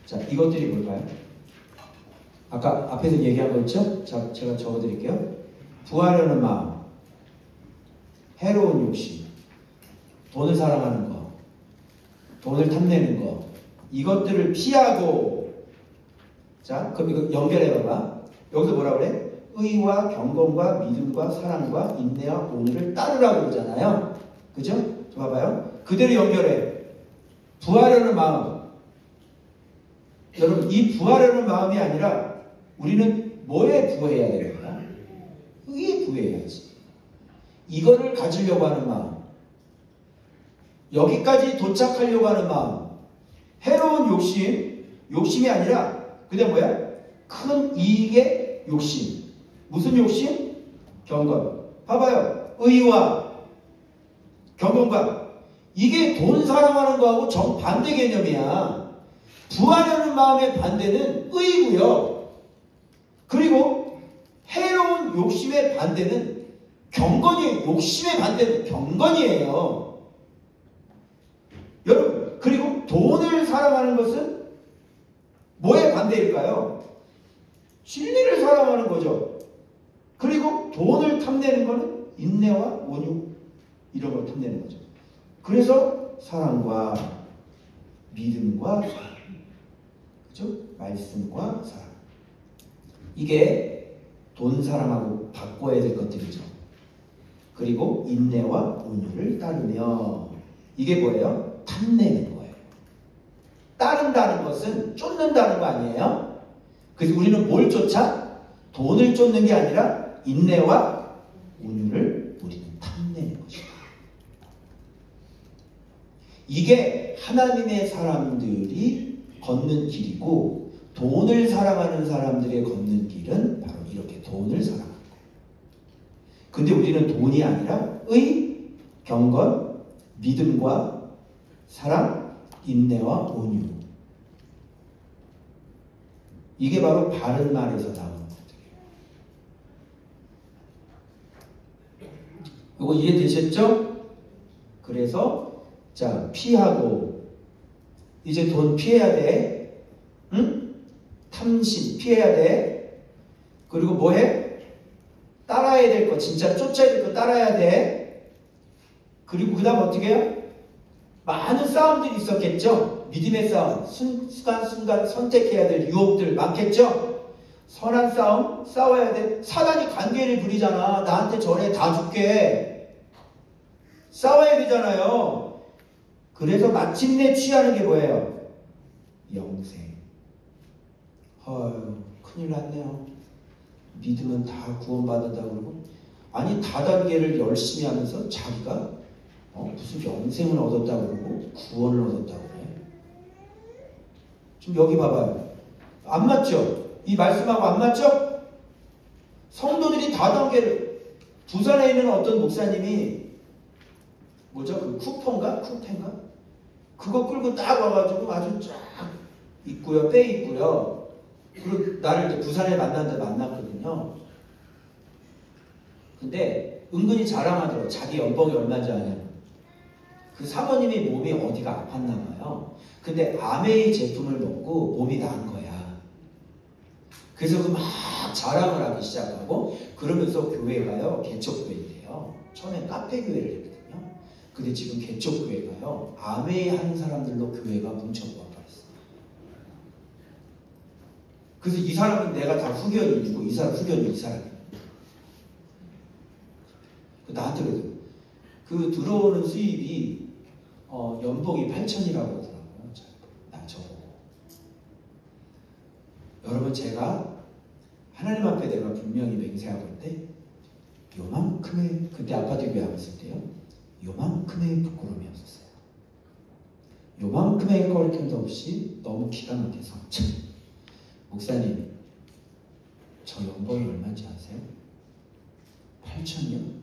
[SPEAKER 1] 자, 이것들이 뭘까요? 아까 앞에서 얘기한 거 있죠? 자, 제가 적어드릴게요. 부하려는 마음, 해로운 욕심, 돈을 사랑하는 거, 돈을 탐내는 거, 이것들을 피하고. 자, 그럼 이거 연결해봐봐. 여기서 뭐라 그래? 의와 경건과 믿음과 사랑과 인내와 온유를 따르라고 그러잖아요. 그죠? 봐봐요. 그대로 연결해. 부하려는 마음. 여러분, 이 부하려는 마음이 아니라 우리는 뭐에 부해야 되는 거야? 의에 부해야지. 이거를 가지려고 하는 마음. 여기까지 도착하려고 하는 마음. 해로운 욕심. 욕심이 아니라 그게 뭐야? 큰 이익의 욕심. 무슨 욕심? 경건. 봐봐요. 의와 경건과. 이게 돈 사랑하는 거하고 정반대 개념이야. 부하려는 마음의 반대는 의고요. 그리고 해로운 욕심의 반대는 경건이에요. 욕심의 반대는 경건이에요. 여러분, 그리고 돈을 사랑하는 것은 뭐의 반대일까요? 진리를 사랑하는 거죠. 그리고 돈을 탐내는 것은 인내와 온유, 이런 걸 탐내는 거죠. 그래서 사랑과 믿음과 사랑, 그죠? 말씀과 사랑. 이게 돈 사랑하고 바꿔야 될 것들이죠. 그리고 인내와 온유를 따르며, 이게 뭐예요? 탐내는 거예요. 따른다는 것은 쫓는다는 거 아니에요? 그래서 우리는 뭘 쫓아? 돈을 쫓는 게 아니라 인내와 온유를 우리는 탐내는 것이다. 이게 하나님의 사람들이 걷는 길이고, 돈을 사랑하는 사람들의 걷는 길은 바로 이렇게 돈을 사랑하는 거예요. 근데 우리는 돈이 아니라 의, 경건, 믿음과 사랑, 인내와 온유. 이게 바로 바른 말에서 나오는 것들이에요. 이거 이해되셨죠? 그래서 자, 피하고, 이제 돈 피해야 돼. 응? 탐심 피해야 돼. 그리고 뭐해? 따라야 될 거, 진짜 쫓아야 될 거 따라야 돼. 그리고 그 다음 어떻게 해요? 많은 싸움들이 있었겠죠? 믿음의 싸움, 순간순간 선택해야 될 유혹들 많겠죠? 선한 싸움 싸워야 돼. 사단이 관계를 부리잖아. 나한테 전에 다 줄게. 싸워야 되잖아요. 그래서 마침내 취하는 게 뭐예요? 영생. 큰일 났네요. 믿으면 다 구원받는다고 그러고, 아니 다단계를 열심히 하면서 자기가 무슨 영생을 얻었다고 그러고 구원을 얻었다고 그래. 지금 여기 봐봐요. 안 맞죠? 이 말씀하고 안 맞죠? 성도들이 다단계를, 부산에 있는 어떤 목사님이 뭐죠? 그 쿠폰가? 그거 끌고 딱 와가지고 아주 쫙 있고요, 빼 있고요. 그리고 나를 이제 부산에 만났거든요. 근데 은근히 자랑하더라고. 자기 연봉이 얼마인지 아냐고. 그 사모님이 몸이 어디가 아팠나 봐요. 근데 아메이 제품을 먹고 몸이 나은 거야. 그래서 그 막 자랑을 하기 시작하고, 그러면서 교회가요, 개척교회인데요. 처음에 카페교회를 했거든요. 근데 지금 개척교회가요, 아메이 하는 사람들로 교회가 뭉쳐버렸어요. 그래서 이 사람은 내가 다 후견이고, 이 사람 후견이 이 사람이에요. 나한테 그래도 그 들어오는 수입이 연봉이 8천이라고 하더라고요. 나 저보고. 여러분, 제가 하나님 앞에 내가 분명히 맹세하고 있는데, 요만큼의, 그때 아파트 교회하고 있을 때요, 요만큼의 부끄러움이 없었어요. 요만큼의 거리낌도 없이 너무 기가 막혀서, 목사님, 저 연봉이 얼마인지 아세요? 8천이요?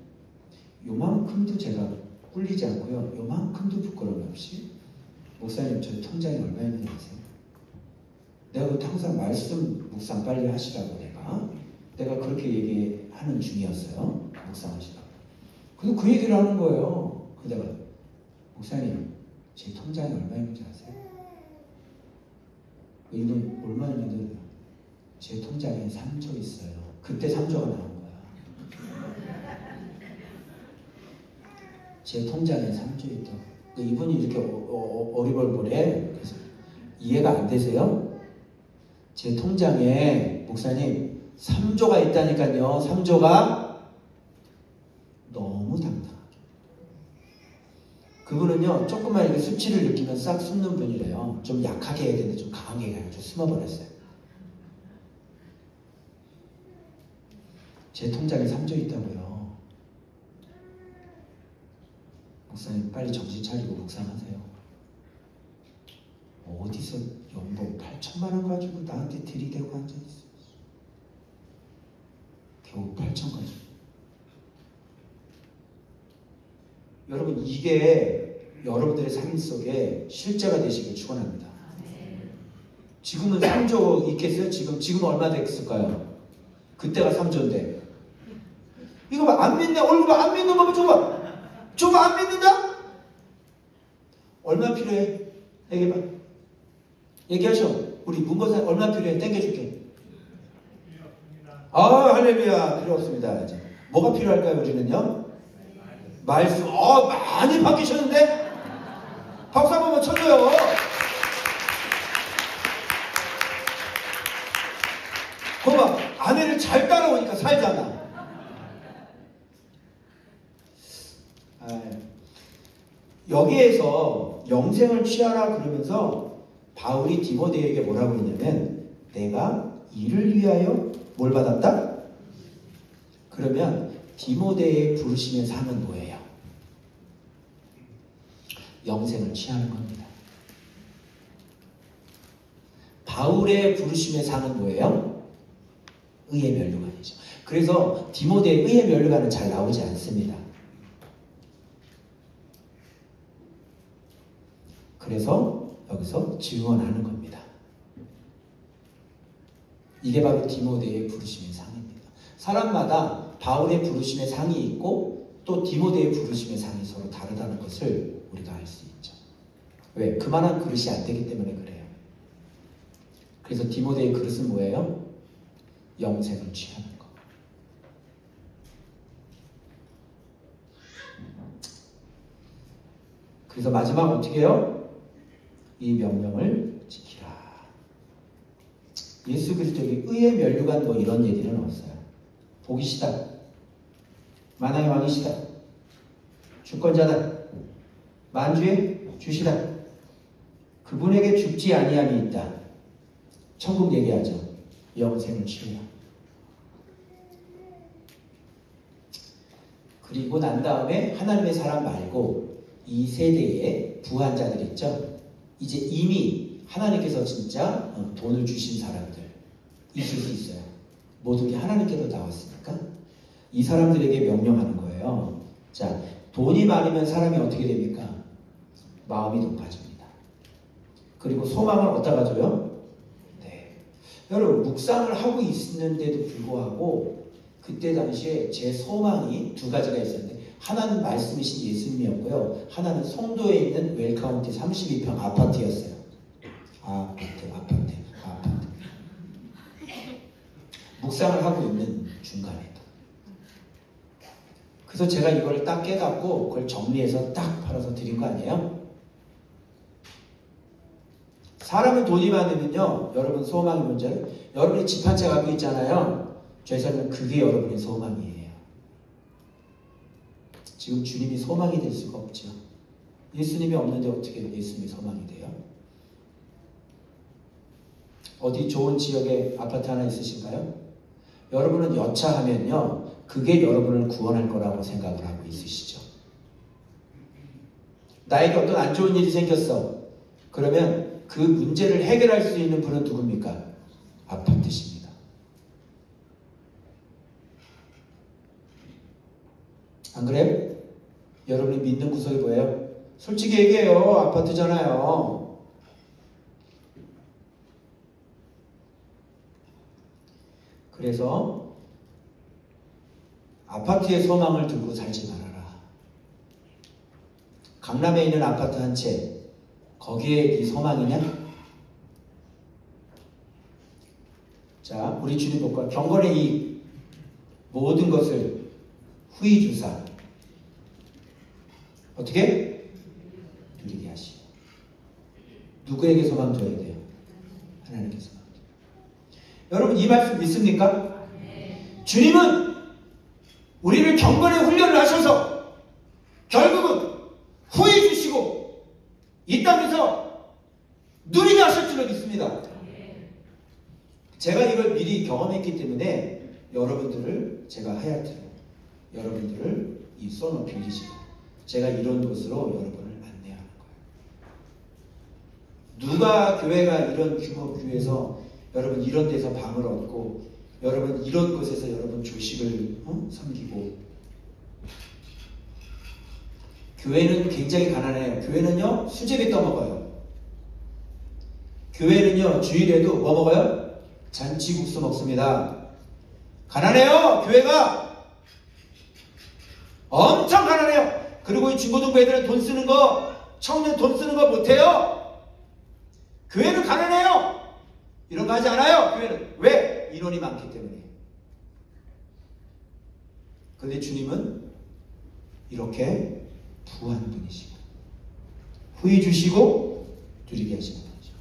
[SPEAKER 1] 요만큼도 제가 꿀리지 않고요, 요만큼도 부끄러움 없이, 목사님, 저 통장이 얼마 있는지 아세요? 내가 항상 말씀 묵상 빨리 하시라고 내가 그렇게 얘기하는 중이었어요. 묵상하시라고. 그래서 그 얘기를 하는 거예요. 그러다가, 목사님, 제 통장이 얼마 있는지 아세요? 이분 얼마 있는데, 제 통장에 3조 있어요. 그때 3조가 나온 거야. 제 통장에 3조 있다고. 이분이 이렇게 어리벌벌해. 그래서 이해가 안 되세요? 제 통장에, 목사님, 3조가 있다니까요. 3조가. 너무 당당하게. 그분은요, 조금만 이렇게 수치를 느끼면 싹 숨는 분이래요. 좀 약하게 해야 되는데 좀 강하게 해가지고 숨어버렸어요. 제 통장에 3조 있다고요. 목사님, 빨리 정신 차리고 묵상하세요. 어디서 연봉 8천만 원 가지고 나한테 들이대고 앉아있어. 겨우 8천 가지고. 여러분, 이게 여러분들의 삶 속에 실제가 되시길 축원합니다. 지금은 3조 있겠어요? 지금 얼마 됐을까요? 그때가 3조인데. 이거 봐, 안 믿네. 얼굴 봐, 안 믿는 거 봐, 저거 안 믿는다? 얼마 필요해? 얘기해봐. 얘기하셔. 우리 문고사 얼마 필요해? 땡겨줄게. 할렐루야. 필요 없습니다. 이제 뭐가 필요할까요? 우리는요? 말씀. 많이 바뀌셨는데? 쳐줘요. 그거 봐, 아내를 잘 따라오니까 살잖아. 여기에서 영생을 취하라 그러면서 바울이 디모데에게 뭐라고 했냐면, 내가 이를 위하여 뭘 받았다? 그러면 디모데의 부르심의 상은 뭐예요? 영생을 취하는 겁니다. 바울의 부르심의 상은 뭐예요? 의의 면류관이죠. 그래서 디모데의 의의 면류관은 잘 나오지 않습니다. 그래서 여기서 증언하는 겁니다. 이게 바로 디모데의 부르심의 상입니다. 사람마다 바울의 부르심의 상이 있고 또 디모데의 부르심의 상이 서로 다르다는 것을 우리가 알 수 있죠. 왜? 그만한 그릇이 안 되기 때문에 그래요. 그래서 디모데의 그릇은 뭐예요? 영생을 취하는 것. 그래서 마지막 어떻게 해요? 이 명령을 지키라. 예수 그리스도의 의의 면류관 뭐 이런 얘기는 없어요. 복이시다, 만왕의 왕이시다, 주권자다, 만주의 주시다, 그분에게 죽지 아니함이 있다. 천국 얘기하죠. 영생을 취해라. 그리고 난 다음에 하나님의 사람 말고 이 세대의 부한자들 있죠. 이제 이미 하나님께서 진짜 돈을 주신 사람들 있을 수 있어요. 모든 게 하나님께서 나왔으니까 이 사람들에게 명령하는 거예요. 자, 돈이 많으면 사람이 어떻게 됩니까? 마음이 높아집니다. 그리고 소망을 어디다가 줘요? 네. 여러분, 묵상을 하고 있는데도 불구하고 그때 당시에 제 소망이 두 가지가 있었는데, 하나는 말씀이신 예수님이었고요. 하나는 송도에 있는 웰카운티 32평 아파트였어요. 아파트. 묵상을 하고 있는 중간에. 그래서 제가 이걸 딱 깨닫고 그걸 정리해서 딱 팔아서 드린 거 아니에요? 사람은 돈이 많으면요, 여러분 소망의 문제를, 여러분이 집 한 채 갖고 있잖아요. 죄송하면 그게 여러분의 소망이에요. 지금 주님이 소망이 될 수가 없죠. 예수님이 없는데 어떻게 예수님이 소망이 돼요? 어디 좋은 지역에 아파트 하나 있으신가요? 여러분은 여차하면요, 그게 여러분을 구원할 거라고 생각을 하고 있으시죠. 나에게 어떤 안 좋은 일이 생겼어. 그러면 그 문제를 해결할 수 있는 분은 누굽니까? 아파트십니다. 안 그래요? 여러분이 믿는 구석이 뭐예요? 솔직히 얘기해요. 아파트잖아요. 그래서 아파트에 소망을 두고 살지 말아라. 강남에 있는 아파트 한 채, 거기에 네 소망이냐? 자, 우리 주님 복과 경건의 이익, 모든 것을 후히 주사 어떻게? 누리게 하시오. 누구에게 소망 줘야 돼요? 하나님께 소망. 여러분, 이 말씀 믿습니까? 주님은 우리를 경건의 훈련을 하셔서 결국은 후히 주시고 이 땅에서 누리게 하실 줄로 믿습니다. 제가 이걸 미리 경험했기 때문에 여러분들을 제가 하얗게, 여러분들을 이 손을 빌리시고 제가 이런 곳으로 여러분을 안내하는 거예요. 누가 교회가 이런 규모 교회에서 여러분 이런 데서 방을 얻고 여러분 이런 곳에서 여러분 조식을 섬기고. 교회는 굉장히 가난해요. 교회는요 수제비 떠먹어요. 교회는요 주일에도 뭐 먹어요? 잔치국수 먹습니다. 가난해요. 교회가 엄청 가난해요. 그리고 이 중고등부 애들은 돈 쓰는 거, 청년 돈 쓰는 거 못해요. 교회는 가난해요. 이런 거 하지 않아요. 교회는. 왜? 인원이 많기 때문에. 그런데 주님은 이렇게 부한 분이시고 후히 주시고 누리게 하시는 거죠.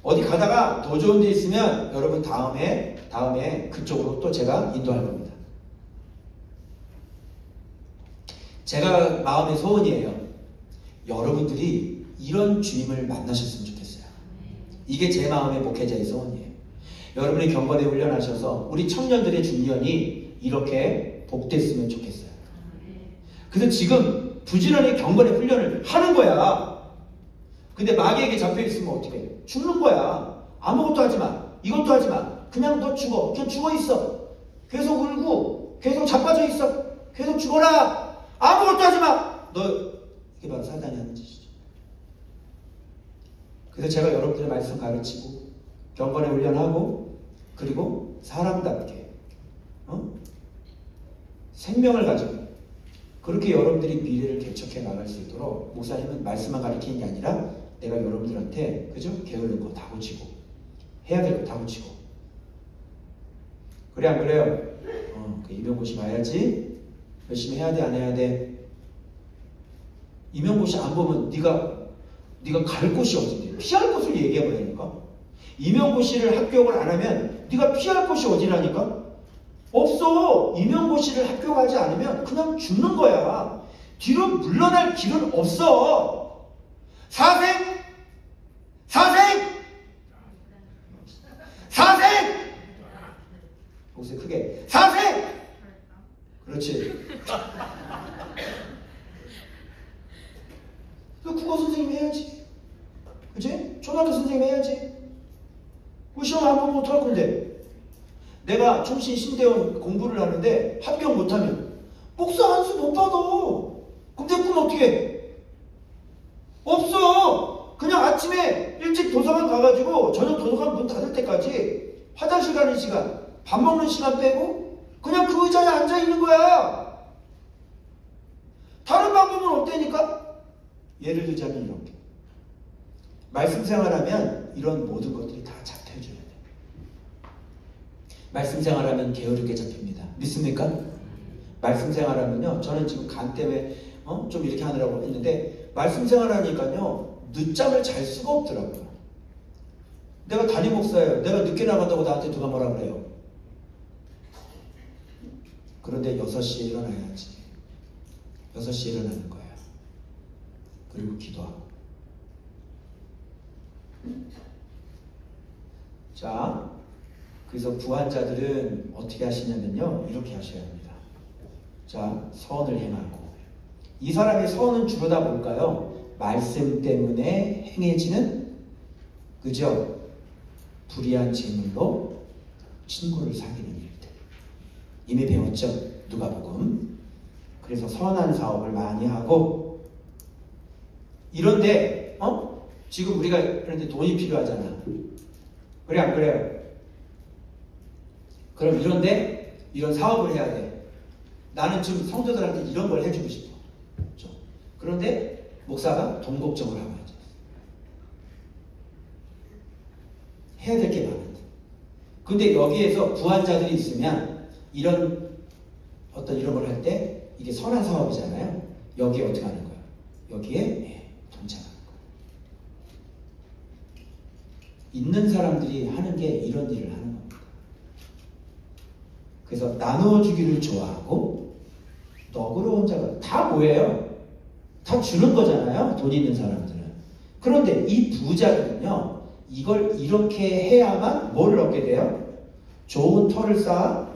[SPEAKER 1] 어디 가다가 더 좋은 데 있으면 여러분 다음에 그쪽으로 또 제가 인도할 겁니다. 제가 마음의 소원이에요. 여러분들이 이런 주님을 만나셨으면 좋겠어요. 이게 제 마음의 목회자의 소원이에요. 여러분이 경건에 훈련하셔서 우리 청년들의 중년이 이렇게 복됐으면 좋겠어요. 그래서 지금 부지런히 경건의 훈련을 하는 거야. 근데 마귀에게 잡혀있으면 어떻게 해? 죽는 거야. 아무것도 하지 마. 이것도 하지 마. 그냥 너 죽어. 그냥 죽어 있어. 계속 울고 계속 자빠져 있어. 계속 죽어라. 아무것도 하지 마. 너 이게 바로 사단이 하는 짓이죠. 그래서 제가 여러분들의 말씀 가르치고 경건에 훈련하고 그리고 사람답게 생명을 가지고 그렇게 여러분들이 미래를 개척해 나갈 수 있도록 목사님은 말씀만 가르치는 게 아니라 내가 여러분들한테 그죠? 게으른 거 다 고치고 해야 될 거 다 고치고 그래 안 그래요? 그 임용고시 봐야지. 열심히 해야 돼 안 해야 돼? 임용고시 안 보면 네가 갈 곳이 어딘데? 피할 곳을 얘기해 보라니까. 임용고시를 합격을 안 하면 네가 피할 곳이 어디라니까? 없어. 임용고시를 합격하지 않으면 그냥 죽는 거야. 뒤로 물러날 길은 없어. 사생! 목소리 크게. 사생! 그렇지. 국어 선생님 해야지. 그치? 초등학교 선생님 해야지. 그 시험 안 보면 어떡할 건데? 내가 총신 신대원 공부를 하는데 합격 못하면 목사 한 수 못 받아. 그럼 내 꿈 어떻게 해? 없어. 그냥 아침에 일찍 도서관 가가지고 저녁 도서관 문 닫을 때까지 화장실 가는 시간, 밥 먹는 시간 빼고 그냥 그 의자에 앉아 있는 거야. 다른 방법은 없다니까? 예를 들자면 이렇게. 말씀 생활하면 이런 모든 것들이 다 잡혀줘야 돼. 말씀 생활하면 게으르게 잡힙니다. 믿습니까? 말씀 생활하면요. 저는 지금 간 때문에 좀 이렇게 하느라고 했는데 말씀 생활하니까요. 늦잠을 잘 수가 없더라고요. 내가 담임 목사예요. 내가 늦게 나간다고 나한테 누가 뭐라 그래요. 그런데 6시에 일어나야지. 6시에 일어나는 거예요. 그리고 기도하고. 자, 그래서 부한자들은 어떻게 하시냐면요. 이렇게 하셔야 합니다. 자, 선을 행하고. 이 사람의 선은 주로 다 뭘까요? 말씀 때문에 행해지는, 그죠? 불의한 재물로 친구를 사귀는 일들. 이미 배웠죠? 누가복음. 그래서 선한 사업을 많이 하고, 이런데, 지금 우리가 그런데 돈이 필요하잖아. 그래, 안 그래요? 그럼 이런데, 이런 사업을 해야 돼. 나는 지금 성도들한테 이런 걸 해주고 싶어. 그렇죠? 그런데, 목사가 돈 걱정을 하고 있죠. 해야 될 게 많은데. 근데 여기에서 부한자들이 있으면, 이런 걸 할 때, 이게 선한 사업이잖아요. 여기에 어떻게 하는 거예요? 여기에 동참하는 거예요. 있는 사람들이 하는 게 이런 일을 하는 겁니다. 그래서 나누어주기를 좋아하고 너그러운 자가 다 뭐예요? 다 주는 거잖아요. 돈 있는 사람들은. 그런데 이 부자들은요. 이걸 이렇게 해야만 뭘 얻게 돼요? 좋은 터를 쌓아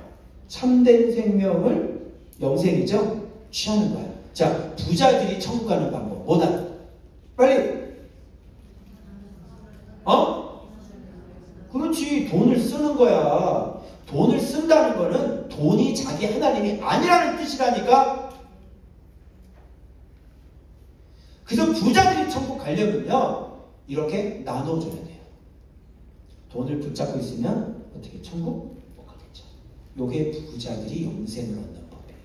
[SPEAKER 1] 참된 생명을 영생이죠? 취하는 거야. 자, 부자들이 천국 가는 방법 뭐다? 빨리. 그렇지. 돈을 쓰는 거야. 돈을 쓴다는 거는 돈이 자기 하나님이 아니라는 뜻이라니까. 그래서 부자들이 천국 가려면요. 이렇게 나눠줘야 돼요. 돈을 붙잡고 있으면 어떻게 천국 못 가겠죠. 요게 부자들이 영생을 얻는 법이에요.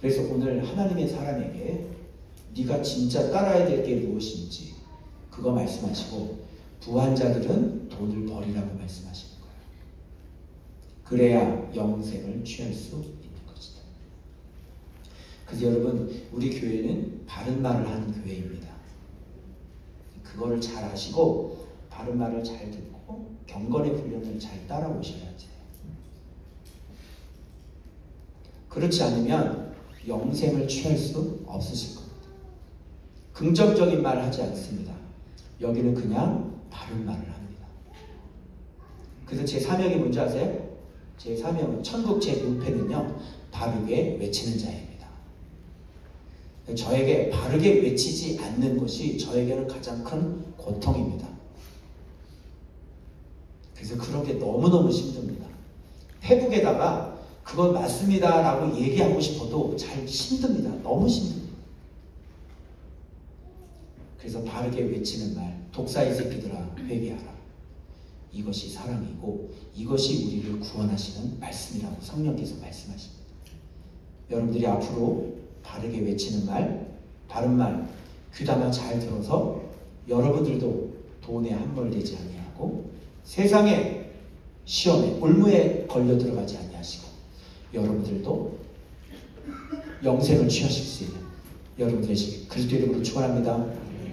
[SPEAKER 1] 그래서 오늘 하나님의 사람에게 네가 진짜 따라야 될 게 무엇인지 그거 말씀하시고 부한자들은 돈을 버리라고 말씀하시는 거예요. 그래야 영생을 취할 수 있는 것이다. 그래서 여러분 우리 교회는 바른 말을 하는 교회입니다. 그거를 잘 아시고 바른 말을 잘 듣고 경건의 훈련을 잘 따라오셔야지. 그렇지 않으면 영생을 취할 수 없으실 겁니다. 긍정적인 말을 하지 않습니다. 여기는 그냥 바른 말을 합니다. 그래서 제 사명이 뭔지 아세요? 제 사명은 천국 제 문패는요, 바르게 외치는 자입니다. 저에게 바르게 외치지 않는 것이 저에게는 가장 큰 고통입니다. 그래서 그런 게 너무너무 힘듭니다. 페북에다가 그건 맞습니다 라고 얘기하고 싶어도 잘 힘듭니다. 너무 힘듭니다. 그래서 바르게 외치는 말, 독사의 새끼들아 회개하라. 이것이 사랑이고 이것이 우리를 구원하시는 말씀이라고 성령께서 말씀하십니다. 여러분들이 앞으로 바르게 외치는 말, 바른 말 귀담아 잘 들어서 여러분들도 돈에 함몰되지 아니하고 세상의 시험에 올무에 걸려 들어가지 아니하시고 여러분들도 영생을 취하실 수 있는 여러분들의 그리스도 이름으로 축원합니다.